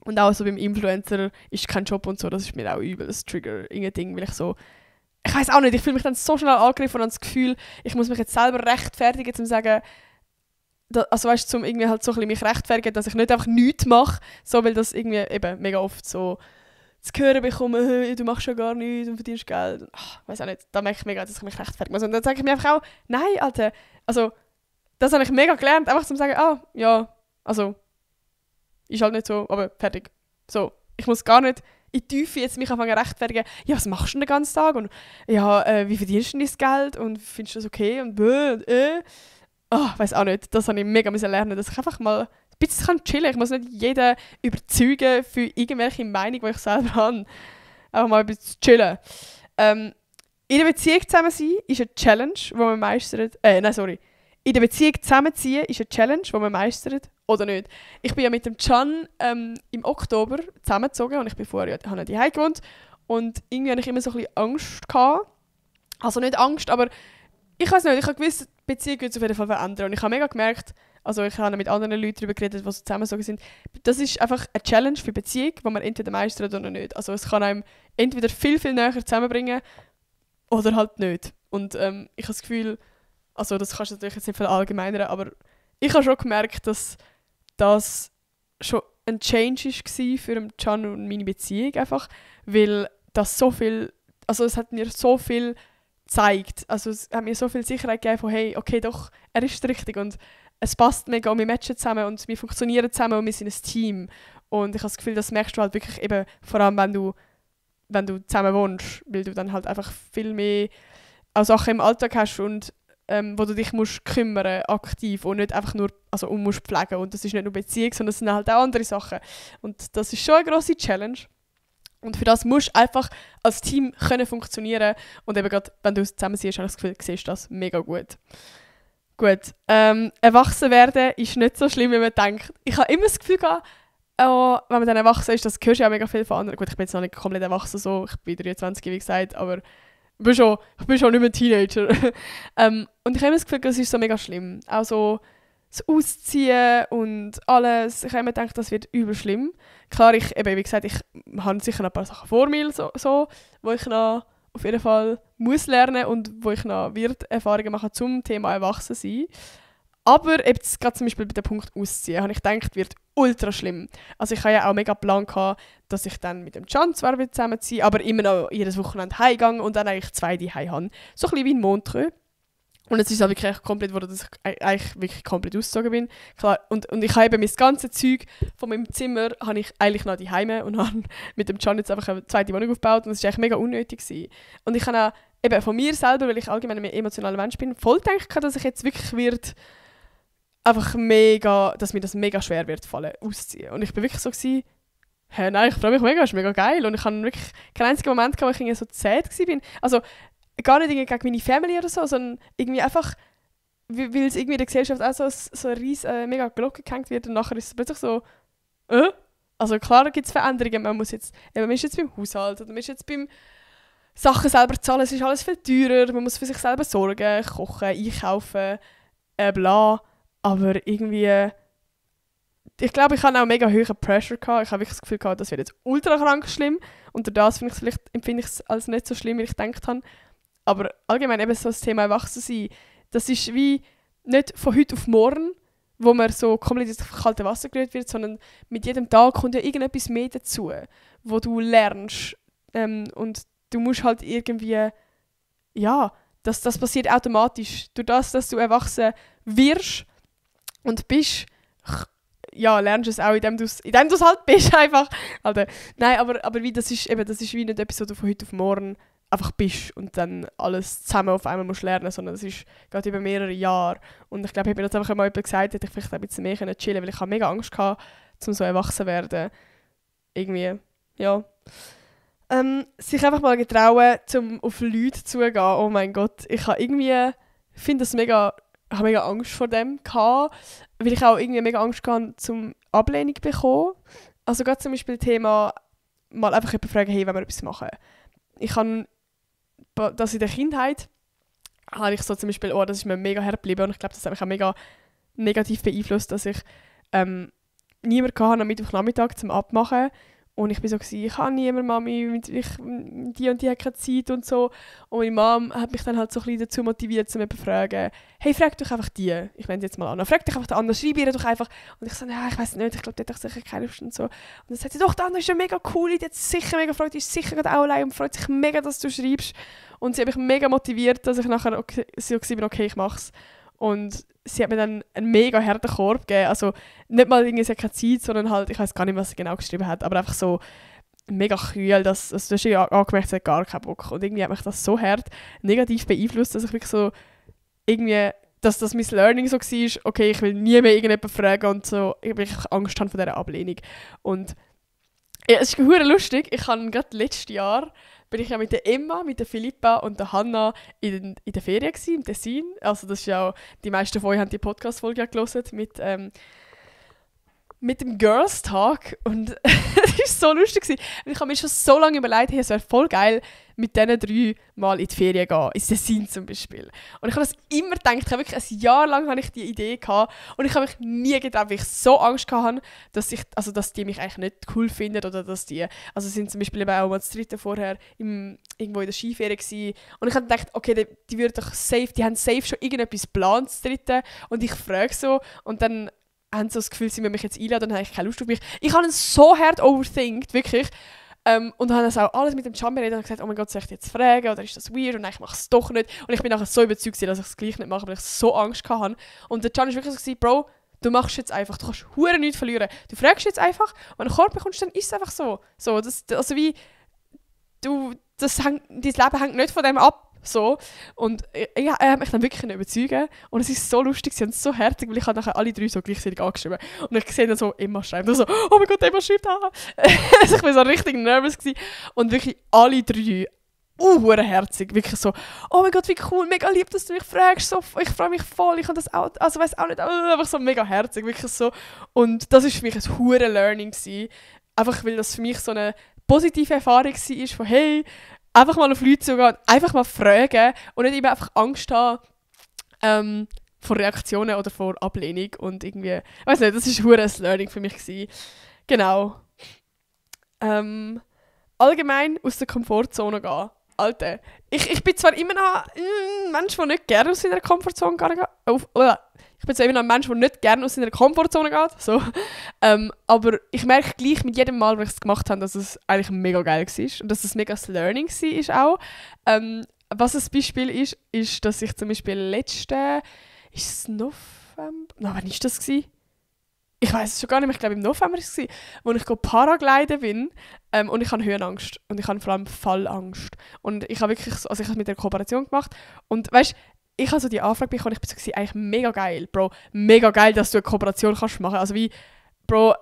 Und auch so beim Influencer ist kein Job und so, das ist mir auch übel, das Trigger, irgendein Ding, weil ich weiß auch nicht, ich fühle mich dann so schnell angegriffen und habe das Gefühl, ich muss mich jetzt selber rechtfertigen, um zu sagen, also weißt du, um irgendwie halt so ein bisschen mich rechtfertigen, dass ich nicht einfach nichts mache, so, weil das irgendwie eben mega oft so zu hören bekomme, hey, du machst ja gar nichts und verdienst Geld. Weiß auch nicht, da merke ich mega, dass ich mich rechtfertigen muss. Und dann sage ich mir einfach auch, nein, Alter, also das habe ich mega gelernt, einfach zu sagen, ja, also ist halt nicht so, aber fertig. So, ich muss gar nicht in die Tiefe jetzt mich anfangen rechtfertigen, ja, was machst du denn den ganzen Tag? Und ja, wie verdienst du denn dein Geld? Und findest du das okay? Und weiß auch nicht. Das habe ich mega lernen, dass ich einfach mal ein bisschen chillen kann. Ich muss nicht jeden überzeugen für irgendwelche Meinung, die ich selber habe. Einfach mal ein bisschen chillen. In der Beziehung zusammen sein ist eine Challenge, die man meistert. In der Beziehung zusammenziehen ist eine Challenge, die man meistert oder nicht. Ich bin ja mit dem Can im Oktober zusammengezogen und ich bin vorher habe die Hause gewohnt und irgendwie hatte ich immer so ein bisschen Angst gehabt. Also nicht Angst, aber ich weiß nicht, ich habe gewusst, die Beziehung wird sich auf jeden Fall verändern und ich habe mega gemerkt, also ich habe mit anderen Leuten darüber geredet, die so zusammengezogen sind, das ist einfach eine Challenge für die Beziehung, die man entweder meistert oder nicht. Also es kann einem entweder viel, viel näher zusammenbringen oder halt nicht. Und ich habe das Gefühl, also das kannst du natürlich jetzt nicht verallgemeinern, aber ich habe schon gemerkt, dass das schon ein Change war für Can und meine Beziehung einfach, weil das so viel, also es hat mir so viel gezeigt, also es hat mir so viel Sicherheit gegeben von hey, okay doch, er ist richtig und es passt mega und wir matchen zusammen und wir funktionieren zusammen und wir sind ein Team und ich habe das Gefühl, das merkst du halt wirklich eben, vor allem wenn du zusammen wohnst, weil du dann halt einfach viel mehr auch Sachen im Alltag hast und wo du dich musst kümmern aktiv und nicht einfach nur musst pflegen und das ist nicht nur Beziehung, sondern es sind halt auch andere Sachen und das ist schon eine grosse Challenge und für das musst du einfach als Team können funktionieren und eben gerade wenn du es zusammen siehst, habe ich das Gefühl, siehst du das mega gut. Gut, erwachsen werden ist nicht so schlimm, wie man denkt. Ich habe immer das Gefühl gehabt, wenn man dann erwachsen ist, das hörst du ja mega viel von anderen. Gut, ich bin jetzt noch nicht komplett erwachsen, so. Ich bin 23, wie gesagt, aber ich bin schon nicht mehr Teenager. Und ich habe das Gefühl, es ist so mega schlimm. Auch so das Ausziehen und alles. Ich habe mir gedacht, das wird übel schlimm. Klar, wie gesagt, ich habe sicher noch ein paar Sachen vor mir, wo ich noch auf jeden Fall muss lernen und wo ich noch Erfahrungen machen zum Thema Erwachsensein. Aber jetzt gerade zum Beispiel bei dem Punkt Ausziehen, habe ich gedacht, wird ultra schlimm. Also ich hatte ja auch mega Plan gehabt, dass ich dann mit dem Can zwar zusammenziehe, aber immer noch jedes Wochenende heimgehe und dann eigentlich 2 die heim habe. So ein bisschen wie ein Montreux. Und es ist auch wirklich komplett geworden, dass ich eigentlich wirklich komplett ausgezogen bin. Klar, und ich habe eben mein ganzes Zeug von meinem Zimmer habe ich eigentlich noch die Heime und habe mit dem Can jetzt einfach eine zweite Wohnung aufgebaut und das war eigentlich mega unnötig gewesen. Und ich habe auch eben von mir selber, weil ich allgemein ein emotionaler Mensch bin, voll gedacht, dass ich jetzt wirklich dass mir das mega schwer wird fallen, auszuziehen. Und ich bin wirklich so gewesen, hey, nein, ich freue mich mega, ist mega geil. Und ich habe wirklich keinen einzigen Moment gehabt, wo ich irgendwie so sad war. Also gar nicht gegen meine Family oder so, sondern irgendwie einfach, weil es irgendwie in der Gesellschaft auch so eine riesige mega Glocke gehängt wird und nachher ist es plötzlich so, Also klar gibt es Veränderungen, man ist jetzt beim Haushalt oder man ist jetzt beim Sachen selber zahlen, es ist alles viel teurer, man muss für sich selber sorgen, kochen, einkaufen, bla. Aber irgendwie, ich glaube, ich hatte auch mega hohen Pressure gehabt. Ich habe wirklich das Gefühl gehabt, das wird jetzt ultra krank schlimm. Und durch das empfinde ich es als nicht so schlimm, wie ich gedacht habe. Aber allgemein eben so das Thema Erwachsensein, das ist wie nicht von heute auf morgen, wo man so komplett ins kalte Wasser gerührt wird, sondern mit jedem Tag kommt ja irgendetwas mehr dazu, wo du lernst. Und du musst halt irgendwie, ja, das passiert automatisch. Durch das, dass du erwachsen wirst und bist, ja, lernst du es auch, indem du es halt bist einfach. Also, nein, aber das ist wie nicht etwas, was du von heute auf morgen einfach bist und dann alles zusammen auf einmal musst lernen, sondern es ist gerade über mehrere Jahre. Und ich glaube, ich habe mir das einfach mal jemand gesagt, hätte ich vielleicht ein bisschen mehr chillen können, weil ich habe mega Angst gehabt, um so erwachsen zu werden. Irgendwie, ja. Sich einfach mal getrauen, um auf Leute zuzugehen. Oh mein Gott, ich habe mega Angst vor dem gehabt, weil ich auch irgendwie mega Angst hatte, zum Ablehnung zu bekommen. Also gerade zum Beispiel Thema, mal einfach jemanden fragen, hey, wollen wir etwas machen? Ich habe das in der Kindheit, habe ich so zum Beispiel, das ist mir mega hart geblieben und ich glaube, das hat mich auch mega negativ beeinflusst, dass ich niemanden hatte am Mittwochnachmittag zum Abmachen. Und ich war so, ich habe niemanden, Mami, die und die hat keine Zeit und so. Und meine Mom hat mich dann halt so ein bisschen dazu motiviert, zu mir zu fragen, hey, frag doch einfach die. Ich nenne sie jetzt mal Anna. Frag dich einfach den Anna, schreib ihr doch einfach. Und ich so, ja, ich weiß nicht, ich glaube, die hat doch sicher keine Lust und so. Und dann sagt sie, doch, die Anna ist ja mega cool, die hat sich sicher mega gefreut, die ist sicher gerade auch allein und freut sich mega, dass du schreibst. Und sie hat mich mega motiviert, dass ich nachher okay ich mach's. Und sie hat mir dann einen mega harten Korb gegeben. Also nicht mal irgendwie, sie hat keine Zeit, sondern halt, ich weiß gar nicht, was sie genau geschrieben hat, aber einfach so mega kühl, dass du hast ja angemerkt, sie hat gar keinen Bock. Und irgendwie hat mich das so hart negativ beeinflusst, dass ich wirklich so irgendwie, dass das mein Learning so war, okay, ich will nie mehr irgendjemanden fragen und so, ich wirklich Angst habe vor dieser Ablehnung. Und ja, es ist verdammt lustig, ich habe gerade letztes Jahr bin ich ja mit der Emma, mit der Philippa und der Hanna in der Ferien gewesen, im Tessin. Also das ist ja auch, die meisten von euch haben die Podcast-Folge ja gehört mit dem Girls Talk und das war so lustig gewesen. Ich habe mir schon so lange überlegt, hey, es wäre voll geil, mit diesen 3 mal in die Ferien gehen, ins Tessin zum Beispiel. Und ich habe das immer gedacht, ich habe wirklich ein Jahr lang hatte ich die Idee gehabt und ich habe mich nie gedacht, weil ich so Angst hatte, dass die mich eigentlich nicht cool finden oder dass die, also sind zum Beispiel eben auch mal das 3. vorher irgendwo in der Skiferie gewesen. Und ich habe gedacht, okay, die haben safe schon irgendetwas geplant, das 3. Und ich frage so und dann haben so das Gefühl, sie müssen mich jetzt einladen, dann habe ich keine Lust auf mich. Ich habe ihn so hart overthinkt, wirklich. Und habe das auch alles mit dem Can beredet und gesagt, oh mein Gott, soll ich dich jetzt fragen oder ist das weird? Und ich mache es doch nicht. Und ich bin nachher so überzeugt, dass ich es gleich nicht mache, weil ich so Angst hatte. Und der Can war wirklich so, Bro, du machst jetzt einfach, du kannst verdammt nichts verlieren. Du fragst jetzt einfach, wenn du einen Korb bekommst, dann ist es einfach so. Also wie, dein Leben hängt nicht von dem ab. So. Und er hat mich dann wirklich überzeugen. Und es ist so lustig, sie haben es so herzig, weil ich habe nachher alle 3 so gleichzeitig angeschrieben. Und ich sehe dann so, Emma schreibt. Und so, oh mein Gott, Emma schreibt auch. Also ich war so richtig nervös gewesen. Und wirklich alle 3 herzig. Wirklich so, oh mein Gott, wie cool, mega lieb, dass du mich fragst. So, ich freue mich voll, ich habe das auch, also weiß auch nicht, einfach so mega herzig, wirklich so. Und das war für mich ein hure Learning gewesen. Einfach weil das für mich so eine positive Erfahrung war, von hey, einfach mal auf Leute zugehen, einfach mal fragen und nicht immer einfach Angst haben vor Reaktionen oder vor Ablehnung und irgendwie, ich weiß nicht, das war ein Learning für mich gewesen. Genau. Allgemein aus der Komfortzone gehen. Alter, ich bin zwar immer noch ein Mensch, der nicht gerne aus seiner Komfortzone geht. Ich bin zwar immer noch ein Mensch, der nicht gerne aus seiner Komfortzone geht. So. Aber ich merke gleich mit jedem Mal, wo ich es gemacht habe, dass es eigentlich mega geil war. Und dass es mega das Learning war auch. Was ein Beispiel ist, dass ich zum Beispiel ist es November? Nein, wann war das? Ich weiß es schon gar nicht mehr, ich glaube im November war es, wo ich Paragliden bin und ich habe Höhenangst und ich habe vor allem Fallangst. Und ich habe wirklich, also ich habe es mit der Kooperation gemacht und weißt, ich habe so die Anfrage bekommen, ich bin so eigentlich mega geil, Bro, mega geil, dass du eine Kooperation kannst machen. Also wie, Bro,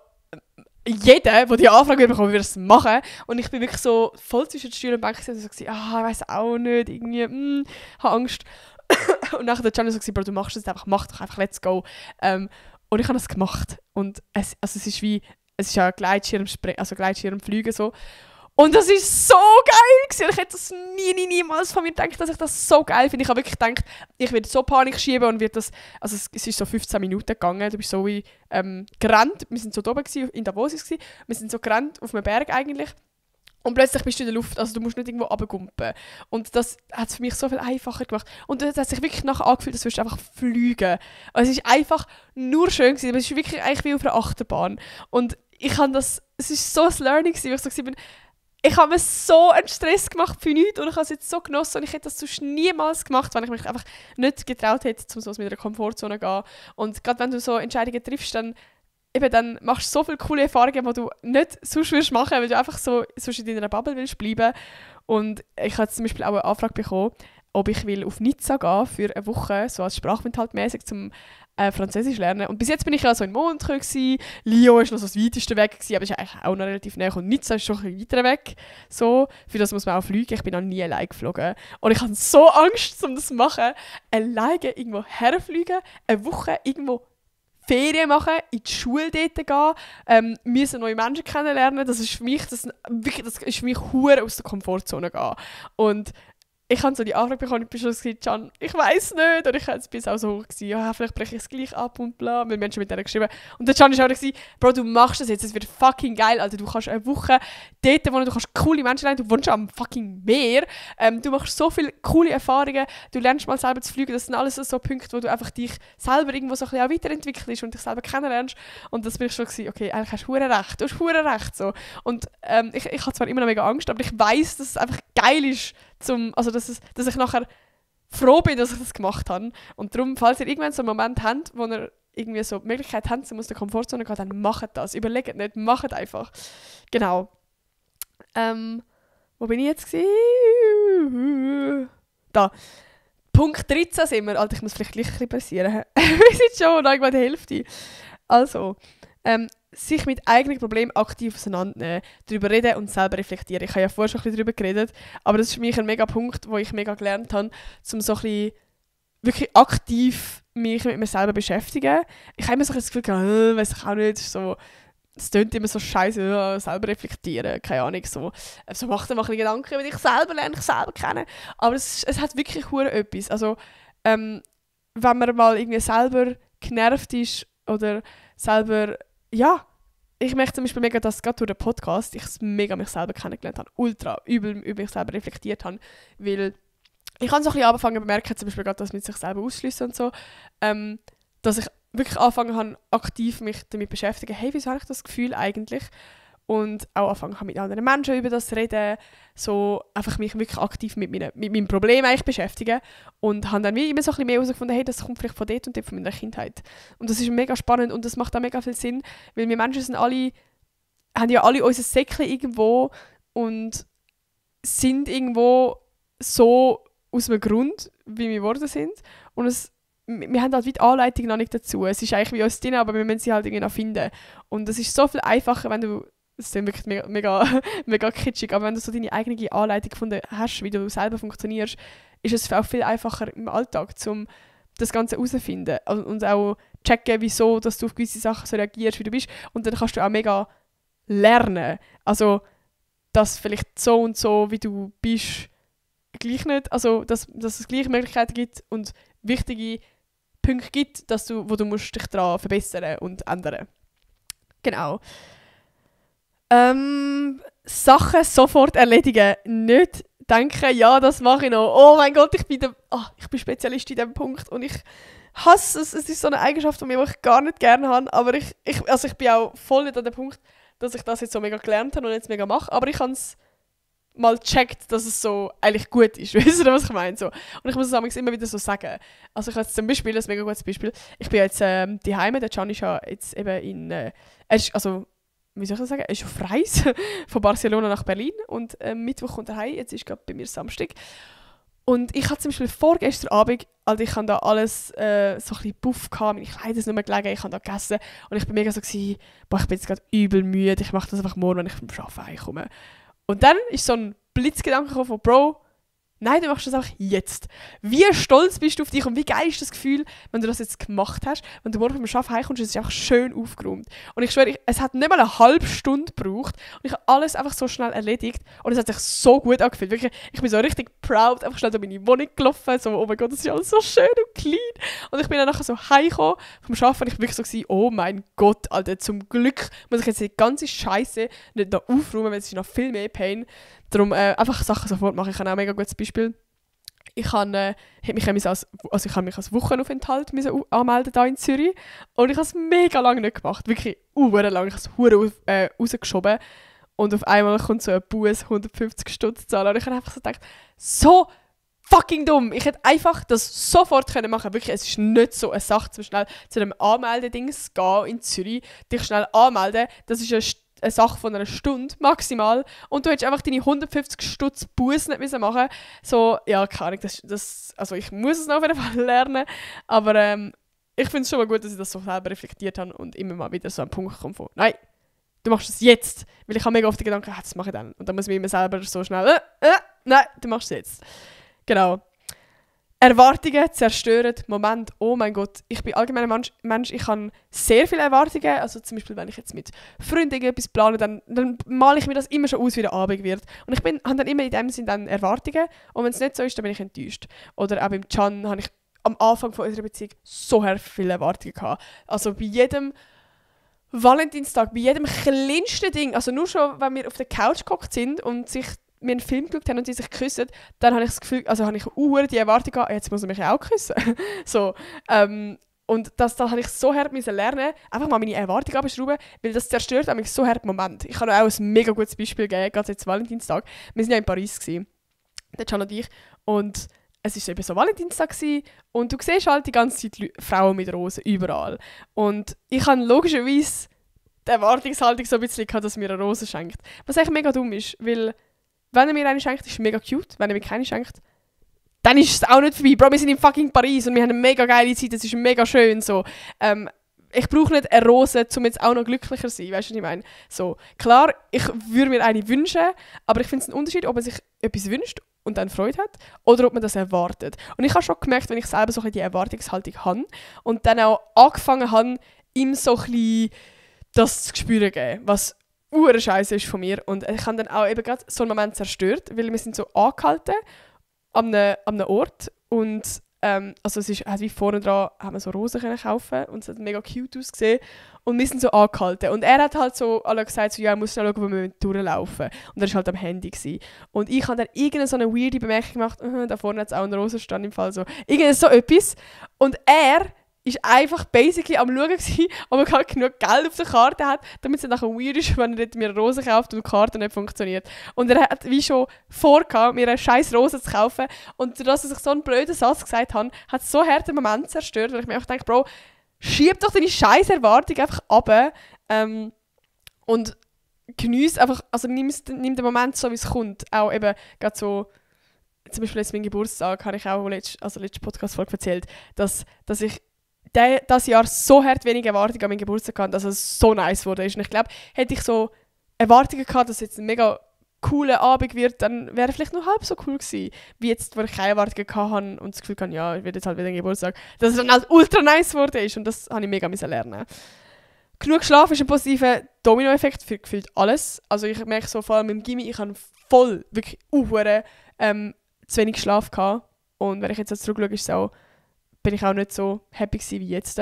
jeder, der die Anfrage bekommen würde es machen. Und ich bin wirklich so voll zwischen den Stühlen und Bänken und so ich weiß auch nicht, irgendwie, habe Angst. Und nachher der Gianni so Bro, du machst es einfach, mach doch einfach, let's go. Und ich habe das gemacht. Und es ist ja Gleitschirmfliegen so. Und das war so geil gewesen. Ich hätte das niemals von mir gedacht, dass ich das so geil finde. Ich habe wirklich gedacht, ich werde so Panik schieben und wird das, also es ist so 15 Minuten gegangen. Du bist so wie gerannt. Wir sind so oben gewesen, in Davos gewesen. Wir sind so gerannt auf einem Berg eigentlich. Und plötzlich bist du in der Luft, also du musst nicht irgendwo runtergumpen. Und das hat es für mich so viel einfacher gemacht. Und es hat sich wirklich nachher angefühlt, als würdest du einfach fliegen. Also es ist einfach nur schön gewesen, aber es ist wirklich eigentlich wie auf einer Achterbahn. Und es war so ein Learning gewesen, weil ich so war, ich habe mir so einen Stress gemacht für nichts und ich habe es jetzt so genossen und ich hätte das sonst niemals gemacht, weil ich mich einfach nicht getraut hätte, um so aus meiner Komfortzone zu gehen. Und gerade wenn du so Entscheidungen triffst, dann machst du so viele coole Erfahrungen, die du nicht sonst würdest machen, weil du einfach so sonst in deiner Bubble willst bleiben. Und ich habe zum Beispiel auch eine Anfrage bekommen, ob ich will auf Nizza gehen für eine Woche, so als Sprachaufenthaltmäßig zum Französisch lernen. Und bis jetzt bin ich ja so in Montreux gewesen. Lyon war noch so das weiteste weg gewesen, aber ist eigentlich auch noch relativ näher. Und Nizza ist schon ein bisschen weiter weg. So, für das muss man auch fliegen. Ich bin noch nie allein geflogen. Und ich habe so Angst, um das zu machen. Alleine irgendwo herfliegen, eine Woche irgendwo Ferien machen, in die Schule dort gehen, müssen neue Menschen kennenlernen. Das ist für mich, hure aus der Komfortzone gehen. Und ich habe so die Anfrage bekommen, ich bin schon gesagt, Can, ich weiss nicht. Und ich war auch so, ja, vielleicht breche ich es gleich ab und bla. Wir haben Menschen mit denen geschrieben. Und der Can war auch so, Bro, du machst das jetzt, es wird fucking geil, Alter. Du kannst eine Woche dort wohnen, du kannst coole Menschen lernen, du wohnst schon am fucking Meer. Du machst so viele coole Erfahrungen, du lernst mal selber zu fliegen. Das sind alles so Punkte, wo du einfach dich selber irgendwo so ein bisschen auch weiterentwickelst und dich selber kennenlernst. Und das bin ich schon gewesen, okay, eigentlich hast du hure recht, so. Und ich habe zwar immer noch mega Angst, aber ich weiss, dass es einfach geil ist, dass ich nachher froh bin, dass ich das gemacht habe. Und darum, falls ihr irgendwann so einen Moment habt, wo ihr irgendwie so die Möglichkeit habt, aus der Komfortzone zu gehen, dann macht das. Überlegt nicht, macht einfach. Genau. Wo bin ich jetzt gewesen? Da. Punkt 13 sind wir. Alter, ich muss vielleicht gleich ein bisschen passieren. Wir sind schon irgendwann die Hälfte. Also, sich mit eigenen Problemen aktiv auseinandernehmen, darüber reden und selber reflektieren. Ich habe ja vorher schon ein bisschen darüber geredet, aber das ist für mich ein mega Punkt, wo ich mega gelernt habe, um so ein bisschen wirklich aktiv mich mit mir selber beschäftigen. Ich habe immer so das Gefühl, weiß ich auch nicht, so, es klingt immer so scheiße, selber reflektieren, keine Ahnung, so mach dir mal ein bisschen Gedanken über dich selber, lerne dich selber kennen. Aber es hat wirklich hure etwas. Also, wenn man mal irgendwie selber genervt ist oder selber, ja, ich merke zum Beispiel mega, dass gerade durch den Podcast ich mega mich selber kennengelernt habe, ultra übel über mich selber reflektiert habe, weil ich habe so ein bisschen angefangen zu bemerken, zum Beispiel gerade das mit sich selber ausschliessen und so, dass ich wirklich angefangen habe, aktiv mich damit beschäftigen, hey, wieso habe ich das Gefühl eigentlich? Und auch angefangen habe, mit anderen Menschen über das zu reden, so einfach mich wirklich aktiv mit meinem Problem eigentlich beschäftigen und habe dann wie immer so ein bisschen mehr herausgefunden, hey, das kommt vielleicht von dort und dort von meiner Kindheit. Und das ist mega spannend und das macht auch mega viel Sinn, weil wir Menschen haben ja alle unser Säckchen irgendwo und sind irgendwo so aus einem Grund, wie wir geworden sind. Und wir haben halt wie die Anleitung noch nicht dazu. Es ist eigentlich wie uns drin, aber wir müssen sie halt irgendwie noch finden. Und es ist so viel einfacher, wenn du, das ist wirklich mega, mega kitschig, aber wenn du so deine eigene Anleitung gefunden hast, wie du selber funktionierst, ist es auch viel einfacher im Alltag, um das Ganze herauszufinden. Und auch checken, wieso dass du auf gewisse Sachen so reagierst, wie du bist. Und dann kannst du auch mega lernen. Also, dass vielleicht so und so, wie du bist, gleich nicht, also dass es gleich Möglichkeiten gibt und wichtige Punkte gibt, wo du musst dich daran verbessern und ändern. Genau. Sachen sofort erledigen. Nicht denken, ja, das mache ich noch. Oh mein Gott, ich bin Spezialist in diesem Punkt und ich hasse es. Es ist so eine Eigenschaft von mir, die ich gar nicht gerne habe. Aber ich bin auch voll nicht an dem Punkt, dass ich das jetzt so mega gelernt habe und jetzt mega mache. Aber ich habe es mal gecheckt, dass es so eigentlich gut ist. Weißt du, was ich meine? So. Und ich muss es immer wieder so sagen. Also ich habe jetzt zum Beispiel, ein mega gutes Beispiel, ich bin jetzt daheim, der Can ist ja jetzt eben wie soll ich das sagen, er ist auf Reise von Barcelona nach Berlin und Mittwoch kommt er heim, jetzt ist gerade bei mir Samstag. Und ich hatte zum Beispiel vorgestern Abend, also ich hatte da alles so ein bisschen Puff gehabt, meine Kleider sind nicht mehr gelegen, ich habe da gegessen und ich bin mega so gewesen, boah, ich bin jetzt gerade übel müde, ich mache das einfach morgen, wenn ich vom Arbeiten heimkomme. Und dann ist so ein Blitzgedanke gekommen von Bro, nein, du machst das einfach jetzt. Wie stolz bist du auf dich und wie geil ist das Gefühl, wenn du das jetzt gemacht hast, wenn du morgen vom Arbeiten heimkommst, es ist einfach schön aufgeräumt. Und ich schwöre, es hat nicht mal eine halbe Stunde gebraucht und ich habe alles einfach so schnell erledigt und es hat sich so gut angefühlt. Wirklich, ich bin so richtig proud, einfach schnell durch meine Wohnung gelaufen, so, oh mein Gott, das ist alles so schön und clean. Und ich bin dann nachher so heimgekommen vom Arbeiten und ich war wirklich so gewesen, oh mein Gott, Alter, zum Glück muss ich jetzt die ganze Scheiße nicht noch aufräumen, weil es ist noch viel mehr Pain. Darum einfach Sachen sofort machen. Ich habe auch ein mega gutes Beispiel. Ich habe mich als Wochenaufenthalt anmelden hier in Zürich. Und ich habe es mega lange nicht gemacht. Wirklich lang. Ich habe es rausgeschoben. Und auf einmal kommt so ein Bus 150 Stutz zahlen. Und ich habe einfach so gedacht, so fucking dumm. Ich hätte einfach das sofort machen können. Wirklich, es ist nicht so eine Sache, zum schnell zu einem Anmeldedings gehen in Zürich, dich schnell anmelden. Das ist eine Sache von einer Stunde maximal und du hättest einfach deine 150 Stutz Buß nicht machen müssen. So, ja, keine Ahnung, also ich muss es noch auf jeden Fall lernen, aber ich finde es schon mal gut, dass ich das so selber reflektiert habe und immer mal wieder so an den Punkt komme von, nein, du machst es jetzt, weil ich habe mega oft den Gedanken, das mache ich dann und dann muss ich mir immer selber so schnell, nein, du machst es jetzt. Genau. Erwartungen zerstören. Moment, oh mein Gott. Ich bin allgemein ein Mensch, ich habe sehr viele Erwartungen. Also zum Beispiel, wenn ich jetzt mit Freunden etwas plane, dann male ich mir das immer schon aus, wie der Abend wird. Und ich habe dann immer in dem Sinne dann Erwartungen. Und wenn es nicht so ist, dann bin ich enttäuscht. Oder auch beim Can habe ich am Anfang von unserer Beziehung so viele Erwartungen gehabt. Also bei jedem Valentinstag, bei jedem kleinsten Ding, also nur schon, wenn wir auf der Couch gehockt sind und wir einen Film geschaut haben und sie sich küssen, dann habe ich das Gefühl, also habe ich die Erwartung gehabt, jetzt muss er mich auch küssen. So, und da habe ich so hart lernen, einfach mal meine Erwartung abschrauben, weil das zerstört mich so hart Moment. Ich kann euch auch ein mega gutes Beispiel geben, gerade jetzt Valentinstag. Wir waren ja in Paris, der Can und ich, und es war eben so Valentinstag und du siehst halt die ganze Zeit Frauen mit Rosen überall. Und ich habe logischerweise die Erwartungshaltung so ein bisschen gehabt, dass mir eine Rose schenkt. Was eigentlich mega dumm ist, weil wenn er mir eine schenkt, ist es mega cute. Wenn er mir keine schenkt, dann ist es auch nicht vorbei. Bro, wir sind in fucking Paris und wir haben eine mega geile Zeit, es ist mega schön. So. Ich brauche nicht eine Rose, um jetzt auch noch glücklicher zu sein. Weißt du, was ich meine? So, klar, ich würde mir eine wünschen, aber ich finde es einen Unterschied, ob man sich etwas wünscht und dann Freude hat oder ob man das erwartet. Und ich habe schon gemerkt, wenn ich selber so die Erwartungshaltung habe und dann auch angefangen habe, ihm so ein bisschen das zu spüren geben, was Scheiße ist von mir. Und ich habe dann auch eben gerade so einen Moment zerstört, weil wir sind so angehalten an einem Ort und also es ist wie vorne dran haben wir so Rosen können kaufen und es hat mega cute ausgesehen und wir sind so angehalten und er hat halt so alle gesagt, so, ja, er muss schnell schauen, wo wir durchlaufen und er war halt am Handy gewesen. Und ich habe dann irgendeine so eine weirde Bemerkung gemacht, da vorne hat es auch einen Rosenstand im Fall, so so etwas und er ist einfach basically am Schauen gewesen, ob er halt genug Geld auf der Karte hat, damit es nachher weird ist, wenn er mir eine Rose kauft und die Karte nicht funktioniert. Und er hat wie schon vorgehabt, mir eine scheiß Rose zu kaufen. Und dass er sich so einen blöden Satz gesagt hat, hat so harte Moment zerstört, weil ich mir einfach denke, Bro, schieb doch deine scheiß Erwartung einfach ab und geniesse einfach, also nimm den Moment so, wie es kommt. Auch eben gerade so, zum Beispiel jetzt meinen Geburtstag, habe ich auch letzte Podcast-Folge erzählt, dass ich das Jahr so hart wenig Erwartungen an meinen Geburtstag hatte, dass es so nice wurde. Und ich glaube, hätte ich so Erwartungen gehabt, dass es jetzt ein mega cooler Abend wird, dann wäre es vielleicht noch halb so cool gewesen, wie jetzt, wo ich keine Erwartungen hatte und das Gefühl hatte, ja, ich werde jetzt halt wieder ein Geburtstag, dass es dann halt ultra nice wurde und das habe ich mega lernen. genug Schlaf ist ein positiver Dominoeffekt für gefühlt alles. Also ich merke so, vor allem im Gymi, ich habe voll, wirklich zu wenig Schlaf gehabt. Und wenn ich jetzt zurückschaue, ist es auch, bin ich auch nicht so happy gewesen wie jetzt.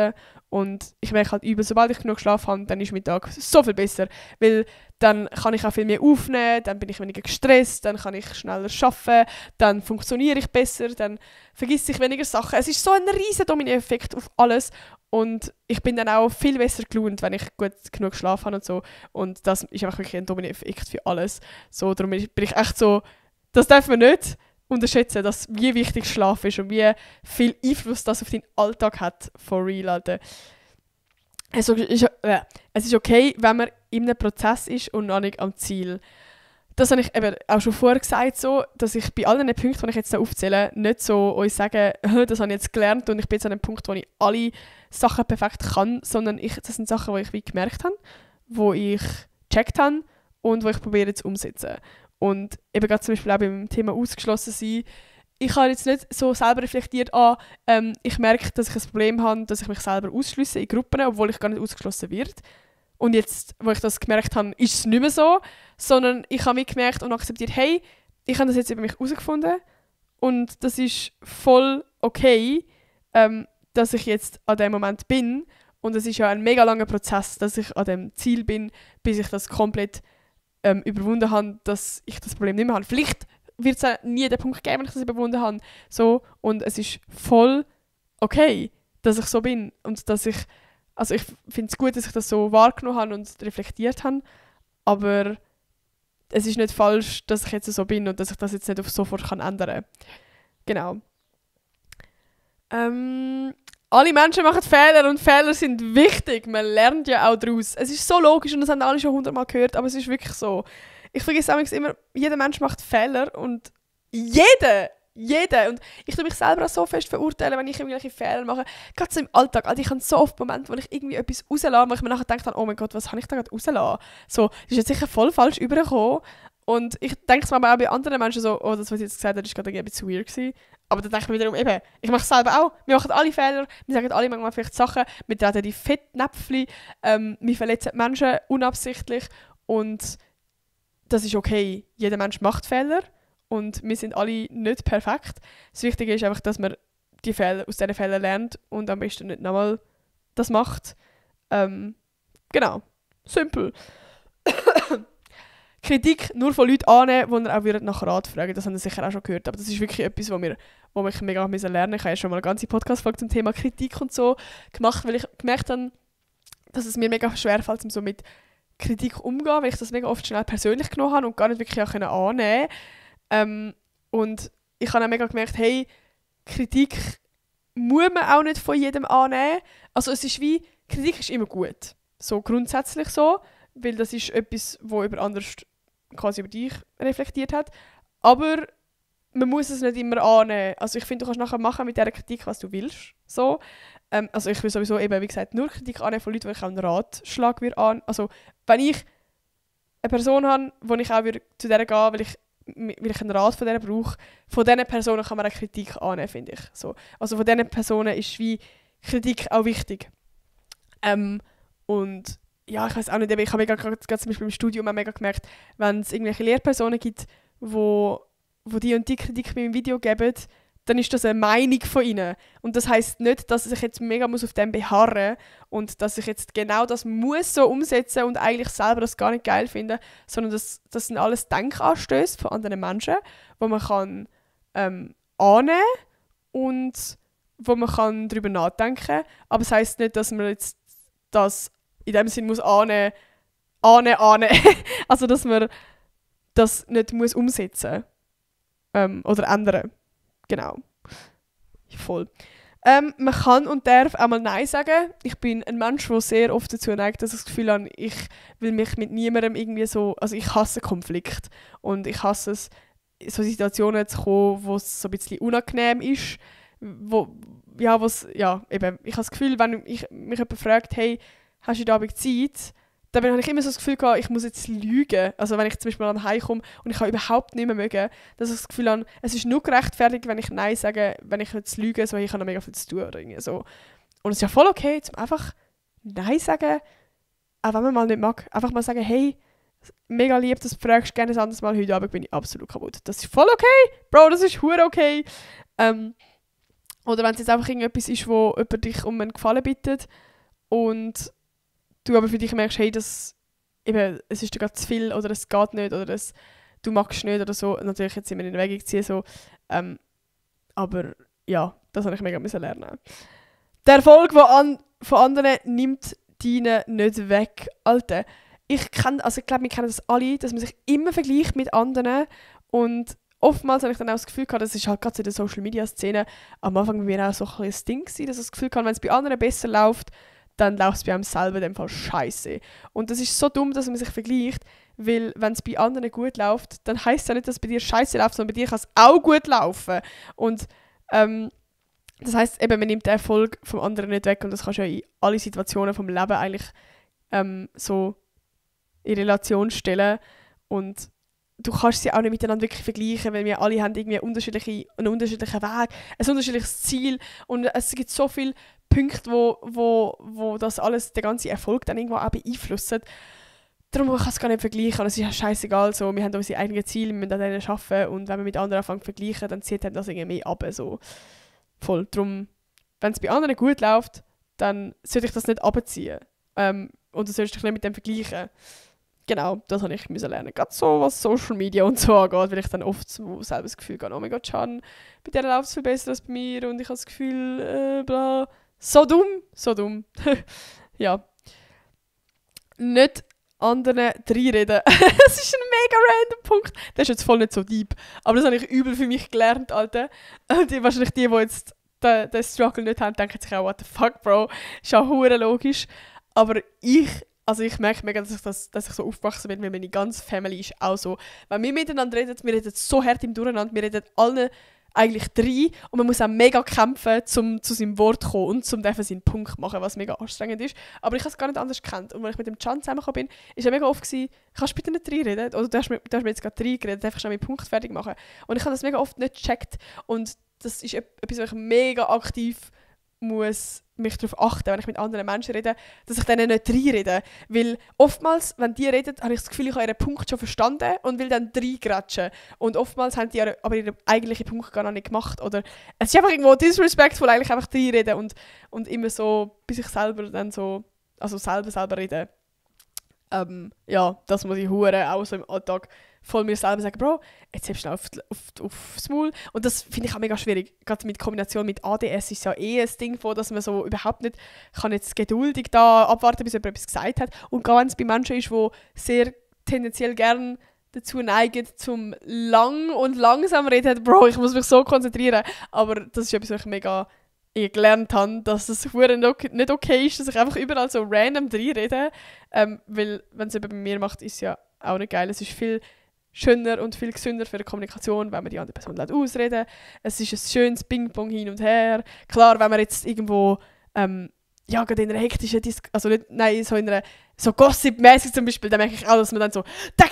Und ich merke halt übel, sobald ich genug Schlaf habe, dann ist mein Tag so viel besser. Weil dann kann ich auch viel mehr aufnehmen, dann bin ich weniger gestresst, dann kann ich schneller arbeiten, dann funktioniere ich besser, dann vergesse ich weniger Sachen. Es ist so ein riesen Dominoeffekt auf alles. Und ich bin dann auch viel besser gelaunt, wenn ich gut genug Schlaf habe und so. Und das ist einfach wirklich ein Dominoeffekt für alles. So, darum bin ich echt so, das darf man nicht unterschätzen, dass, wie wichtig Schlaf ist und wie viel Einfluss das auf deinen Alltag hat, for real, Alter. Es ist okay, wenn man in einem Prozess ist und noch nicht am Ziel. Das habe ich eben auch schon vorher gesagt, so, dass ich bei allen Punkten, die ich jetzt aufzähle, nicht so euch sage, das habe ich jetzt gelernt und ich bin jetzt an einem Punkt, wo ich alle Sachen perfekt kann, sondern das sind Sachen, die ich wie gemerkt habe, die ich gecheckt habe und die ich probiere zu umsetzen. Und eben gerade zum Beispiel auch beim Thema ausgeschlossen sein. Ich habe jetzt nicht so selber reflektiert, ich merke, dass ich ein Problem habe, dass ich mich selber ausschliesse in Gruppen, obwohl ich gar nicht ausgeschlossen werde. Und jetzt, wo ich das gemerkt habe, ist es nicht mehr so, sondern ich habe mir gemerkt und akzeptiert, hey, ich habe das jetzt über mich herausgefunden und das ist voll okay, dass ich jetzt an dem Moment bin. Und es ist ja ein mega langer Prozess, dass ich an dem Ziel bin, bis ich das komplett überwunden habe, dass ich das Problem nicht mehr habe. Vielleicht wird es nie den Punkt geben, wenn ich das überwunden habe. So, und es ist voll okay, dass ich so bin. Und dass ich finde es gut, dass ich das so wahrgenommen habe und reflektiert habe. Aber es ist nicht falsch, dass ich jetzt so bin und dass ich das jetzt nicht auf sofort ändern kann. Genau. Alle Menschen machen Fehler und Fehler sind wichtig. Man lernt ja auch daraus. Es ist so logisch und das haben alle schon 100-mal gehört, aber es ist wirklich so. Ich vergesse immer, jeder Mensch macht Fehler und jeder. Und ich tue mich selber auch so fest verurteilen, wenn ich irgendwelche Fehler mache. Gerade so im Alltag. Also ich habe so oft Momente, wo ich irgendwie etwas rauslasse, wo ich mir nachher denke, oh mein Gott, was habe ich da gerade rausgelassen? So, das ist jetzt sicher voll falsch übergekommen. Und ich denke es mir aber auch bei anderen Menschen so, oh, das, was ich jetzt gesagt habe, ist gerade ein bisschen weird gewesen. Aber dann denke ich mir wiederum, eben, ich mache es selber auch. Wir machen alle Fehler, wir sagen alle manchmal vielleicht Sachen, wir treten die Fettnäpfchen, wir verletzen die Menschen unabsichtlich und das ist okay. Jeder Mensch macht Fehler und wir sind alle nicht perfekt. Das Wichtige ist einfach, dass man aus diesen Fehlern lernt und am besten nicht nochmal das macht. Genau. Simpel. Kritik nur von Leuten annehmen, die ihr auch nach Rat fragen. Das haben ihr sicher auch schon gehört. Aber das ist wirklich etwas, wo ich mega lernen musste. Ich habe ja schon mal eine ganze Podcast-Folge zum Thema Kritik und so gemacht, weil ich gemerkt habe, dass es mir mega schwer fällt, so mit Kritik umzugehen, weil ich das mega oft schnell persönlich genommen habe und gar nicht wirklich auch annehmen konnte. Und ich habe auch mega gemerkt, hey, Kritik muss man auch nicht von jedem annehmen. Also es ist wie, Kritik ist immer gut. So grundsätzlich so, weil das ist etwas, wo über anders quasi über dich reflektiert hat. Aber man muss es nicht immer annehmen. Also ich finde, du kannst nachher machen mit dieser Kritik, was du willst. So. Also ich will sowieso eben, wie gesagt, nur Kritik annehmen von Leuten, die ich auch einen Ratschlag an. Also wenn ich eine Person habe, wo ich auch zu der gehe, weil ich einen Rat von der brauche, von diesen Personen kann man auch Kritik annehmen, finde ich. So. Also von diesen Personen ist wie Kritik auch wichtig. Und ja, ich weiß auch nicht, ich habe gerade zum Beispiel im Studium auch mega gemerkt, wenn es irgendwelche Lehrpersonen gibt, wo die und die Kritik bei meinem Video geben, dann ist das eine Meinung von ihnen. Und das heisst nicht, dass ich jetzt mega auf dem beharren muss und dass ich jetzt genau das muss so umsetzen und eigentlich selber das gar nicht geil finde, sondern das sind alles Denkanstöße von anderen Menschen, wo man kann annehmen und wo man kann darüber nachdenken kann. Aber das heisst nicht, dass man jetzt das in dem Sinn muss annehmen. Also, dass man das nicht muss umsetzen oder ändern. Genau. Voll. Man kann und darf auch mal Nein sagen. Ich bin ein Mensch, der sehr oft dazu neigt, dass ich das Gefühl habe, ich will mich mit niemandem irgendwie so... Also ich hasse Konflikt. Und ich hasse es, in so Situationen zu kommen, wo es so ein bisschen unangenehm ist. Ich habe das Gefühl, wenn mich jemand fragt, hey, hast du da Zeit? Dann habe ich immer so das Gefühl gehabt, ich muss jetzt lügen. Also wenn ich zum Beispiel nach Hause komme und ich kann überhaupt nicht mehr mögen, dass ich das Gefühl habe, es ist nur gerechtfertigt, wenn ich Nein sage, wenn ich jetzt lüge, so ich habe noch mega viel zu tun oder irgendwie so. Und es ist ja voll okay, zum einfach Nein sagen. auch wenn man mal nicht mag, einfach mal sagen, hey, mega lieb, dass du fragst, gerne ein anderes Mal, heute Abend bin ich absolut kaputt. Das ist voll okay, Bro, das ist hure okay. Oder wenn es jetzt einfach irgendetwas ist, wo jemand dich um einen Gefallen bittet und du aber für dich merkst, hey, es ist dir gerade zu viel oder es geht nicht oder du magst nicht oder so. Natürlich jetzt immer in Erwägung ziehen, so. Aber ja, das habe ich mega lernen. Der Erfolg von anderen nimmt deinen nicht weg. Alter, ich glaube, wir kennen das alle, dass man sich immer vergleicht mit anderen und oftmals habe ich dann auch das Gefühl gehabt, das ist halt gerade so in der Social-Media-Szene am Anfang bei mir auch so ein Ding gewesen, dass ich das Gefühl hatte, wenn es bei anderen besser läuft, dann läuft es bei einem selber in dem Fall scheiße. Und das ist so dumm, dass man sich vergleicht, weil wenn es bei anderen gut läuft, dann heisst es ja nicht, dass es bei dir scheiße läuft, sondern bei dir kann es auch gut laufen. Und das heisst eben, man nimmt den Erfolg vom anderen nicht weg und das kannst du ja in alle Situationen vom Leben eigentlich so in Relation stellen und du kannst sie auch nicht miteinander wirklich vergleichen, weil wir alle haben irgendwie einen unterschiedlichen Weg, ein unterschiedliches Ziel und es gibt so viele Punkte, wo das alles, der ganze Erfolg dann irgendwo auch beeinflusst. Darum kann ich es gar nicht vergleichen und es ist ja scheißegal, so, wir haben unsere eigenen Ziele, wir müssen an denen arbeiten und wenn wir mit anderen anfangen zu vergleichen, dann zieht das irgendwie mehr ab, so. Voll. Darum, wenn es bei anderen gut läuft, dann sollte ich das nicht abziehen und du sollst dich nicht mit dem vergleichen. Genau, das habe ich lernen. Gerade so, was Social Media und so angeht, weil ich dann oft so selber das Gefühl habe, oh mein Gott, Can, bei der läuft es viel besser als bei mir und ich habe das Gefühl, bla. So dumm. Ja. Nicht anderen reinreden. Das ist ein mega random Punkt. Das ist jetzt voll nicht so deep. Aber das habe ich übel für mich gelernt, Alter. Wahrscheinlich die jetzt den Struggle nicht haben, denken sich auch, what the fuck, Bro. Ist ja hure logisch. Aber ich merke mega, dass ich so aufgewachsen bin, weil meine ganze Family ist auch so. Wenn wir miteinander reden, wir reden so hart im Durcheinander, wir reden alle eigentlich drei und man muss auch mega kämpfen, um zu seinem Wort zu kommen und um seinen Punkt zu machen, was mega anstrengend ist. Aber ich habe es gar nicht anders gekannt. Und als ich mit dem Can zusammengekommen bin, war er mega oft gewesen, kannst du bitte nicht reinreden? Oder du hast mir jetzt gerade reingeredet, einfach schnell meinen Punkt fertig machen. Und ich habe das mega oft nicht gecheckt. Und das ist etwas, was ich mega aktiv muss mich darauf achten, wenn ich mit anderen Menschen rede, dass ich denen nicht reinrede. Weil oftmals, wenn die reden, habe ich das Gefühl, ich habe ihren Punkt schon verstanden und will dann reingrätschen. Und oftmals haben die aber ihren eigentlichen Punkt gar noch nicht gemacht. Oder es ist einfach irgendwo disrespectful, eigentlich einfach reinreden und immer so bei sich selber dann so, also selber reden. Ja, das muss ich hure auch so im Alltag voll mir selber sagen, Bro, jetzt hebst du aufs Maul. Und das finde ich auch mega schwierig. Gerade mit Kombination mit ADS ist ja ein Ding von, dass man so überhaupt nicht kann jetzt geduldig da abwarten, bis jemand etwas gesagt hat. Und gerade wenn es bei Menschen ist, die sehr tendenziell gern dazu neigen, zum lang und langsam reden, Bro, ich muss mich so konzentrieren. Aber das ist etwas, was ich mega gelernt habe, dass es nicht okay ist, dass ich einfach überall so random reinrede. Weil, wenn es jemand bei mir macht, ist es ja auch nicht geil. Es ist viel schöner und viel gesünder für die Kommunikation, wenn man die andere Person ausreden. Es ist ein schönes Ping-Pong hin und her. Klar, wenn man jetzt irgendwo gerade in einer hektischen so Gossip-mäßig zum Beispiel, dann merke ich auch, dass man dann so tak,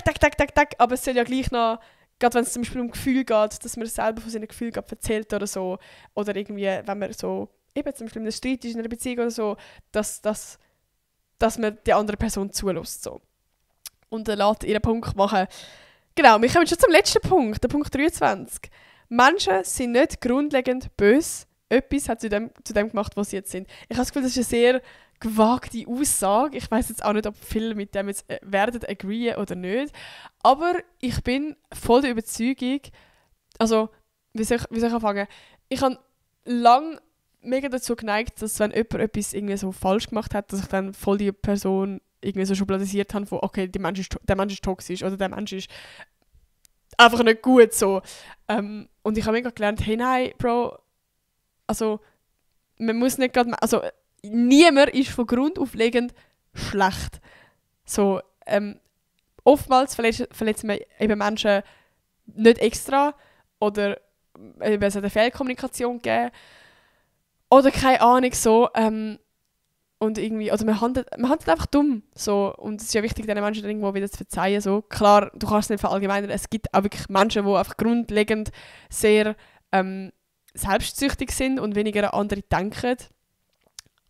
aber es soll ja gleich noch, gerade wenn es zum Beispiel um Gefühl geht, dass man selber von seinen Gefühlen erzählt oder so, oder irgendwie, wenn man so, eben zum Beispiel in einem Streit ist, in einer Beziehung oder so, dass man die andere Person zulässt, so. Und dann lässt ihren Punkt machen. Genau, wir kommen schon zum letzten Punkt, der Punkt 23. Menschen sind nicht grundlegend böse. Etwas hat zu dem gemacht, was sie jetzt sind. Ich habe das Gefühl, das ist eine sehr gewagte Aussage. Ich weiß jetzt auch nicht, ob viele mit dem jetzt werden agreeen oder nicht. Aber ich bin voll der Überzeugung, also, wie soll ich anfangen? Ich habe lange mega dazu geneigt, dass wenn jemand etwas irgendwie so falsch gemacht hat, dass ich dann voll die Person irgendwie so schubladisiert habe von, okay, der Mensch ist toxisch oder der Mensch ist einfach nicht gut, so. Und ich habe mega gelernt, hey, nein, Bro, also, man muss nicht gerade, also, niemand ist von Grund auf legend schlecht. So, oftmals verletzen wir eben Menschen nicht extra oder es hat eine Fehlkommunikation gegeben oder keine Ahnung, so, und irgendwie, oder man handelt einfach dumm. So. Und es ist ja wichtig, diesen Menschen dann irgendwo wieder zu verzeihen. So. Klar, du kannst es nicht verallgemeinern. Es gibt auch wirklich Menschen, die einfach grundlegend sehr selbstsüchtig sind und weniger an andere denken.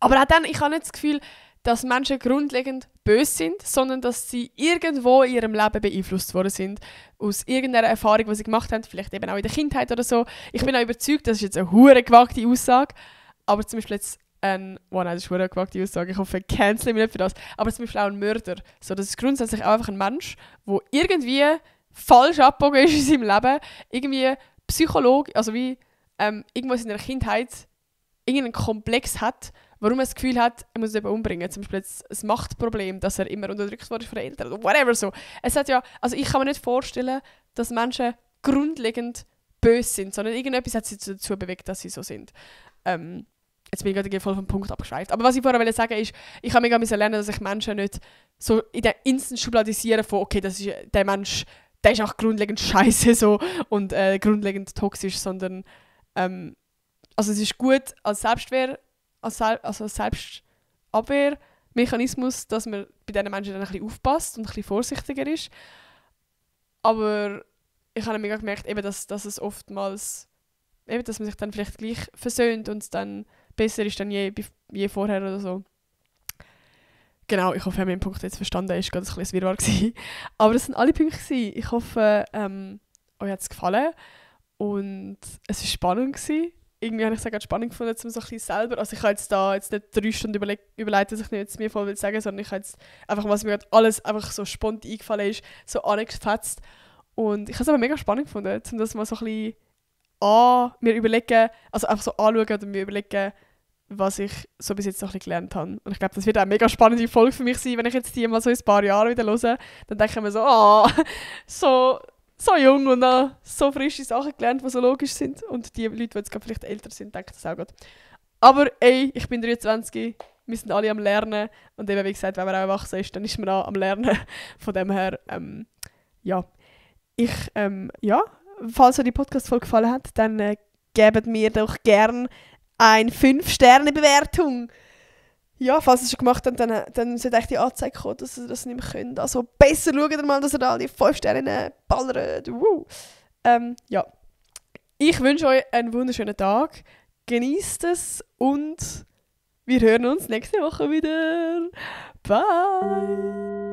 Aber auch dann, ich habe nicht das Gefühl, dass Menschen grundlegend böse sind, sondern dass sie irgendwo in ihrem Leben beeinflusst worden sind. Aus irgendeiner Erfahrung, die sie gemacht haben, vielleicht eben auch in der Kindheit oder so. Ich bin auch überzeugt, das ist jetzt eine hure gewagte Aussage, aber zum Beispiel jetzt nein, das ist eine gewagte Aussage, ich hoffe, cancel mich nicht für das, aber zum Beispiel auch ein Mörder. So, das ist grundsätzlich auch einfach ein Mensch, der irgendwie falsch abgebogen ist in seinem Leben, irgendwie also wie irgendwo in seiner Kindheit irgendeinen Komplex hat, warum er das Gefühl hat, er muss es eben umbringen. Zum Beispiel jetzt ein Machtproblem, dass er immer unterdrückt wurde von den Eltern oder whatever so. Es hat ja, also ich kann mir nicht vorstellen, dass Menschen grundlegend böse sind, sondern irgendetwas hat sie dazu bewegt, dass sie so sind. Jetzt bin ich gerade voll vom Punkt abgeschweift. Aber was ich vorher wollte sagen ist, ich habe mega lernen, dass ich Menschen nicht so in der Instant schubladisieren von, okay, das ist der Mensch, der ist auch grundlegend scheiße so und grundlegend toxisch, sondern also es ist gut als Selbstwehr, also als Selbstabwehrmechanismus, dass man bei diesen Menschen dann ein bisschen aufpasst und ein bisschen vorsichtiger ist. Aber ich habe mega gemerkt, eben, dass es oftmals, eben, dass man sich dann vielleicht gleich versöhnt und es dann besser ist dann je vorher oder so. Genau, ich hoffe, ihr habt meinen Punkt jetzt verstanden. Es war gerade ein bisschen Wirrwarr. Aber das sind alle Punkte. Ich hoffe, euch hat es gefallen. Und es war spannend. Irgendwie habe ich es auch spannend gefunden, um so ein bisschen selber. Also ich habe jetzt da jetzt nicht 3 Stunden überlegt, was ich jetzt mir voll sagen will, sondern ich habe jetzt einfach, was mir gerade alles einfach so spontan eingefallen ist, so angefetzt. Und ich habe es aber mega spannend gefunden, um das mal so ein bisschen mir überlegen, also einfach so anschauen oder mir überlegen, was ich so bis jetzt noch ein bisschen gelernt habe. Und ich glaube, das wird auch eine mega spannende Folge für mich sein, wenn ich jetzt die mal so in ein paar Jahren wieder höre. Dann denke ich mir so, so jung und so frische Sachen gelernt, die so logisch sind. Und die Leute, die jetzt vielleicht älter sind, denken das auch gut. Aber ey, ich bin 23, wir sind alle am Lernen. Und eben, wie gesagt, wenn man auch erwachsen ist, dann ist man auch am Lernen. Von dem her, falls euch die Podcast-Folge gefallen hat, dann gebt mir doch gerne eine 5-Sterne-Bewertung. Ja, falls ihr es schon gemacht habt, dann sollte euch die Anzeige kommen, dass ihr das nicht mehr könnt. Also besser schaut ihr mal, dass ihr da die 5 Sterne ballert. Ja. Ich wünsche euch einen wunderschönen Tag. Genießt es und wir hören uns nächste Woche wieder. Bye!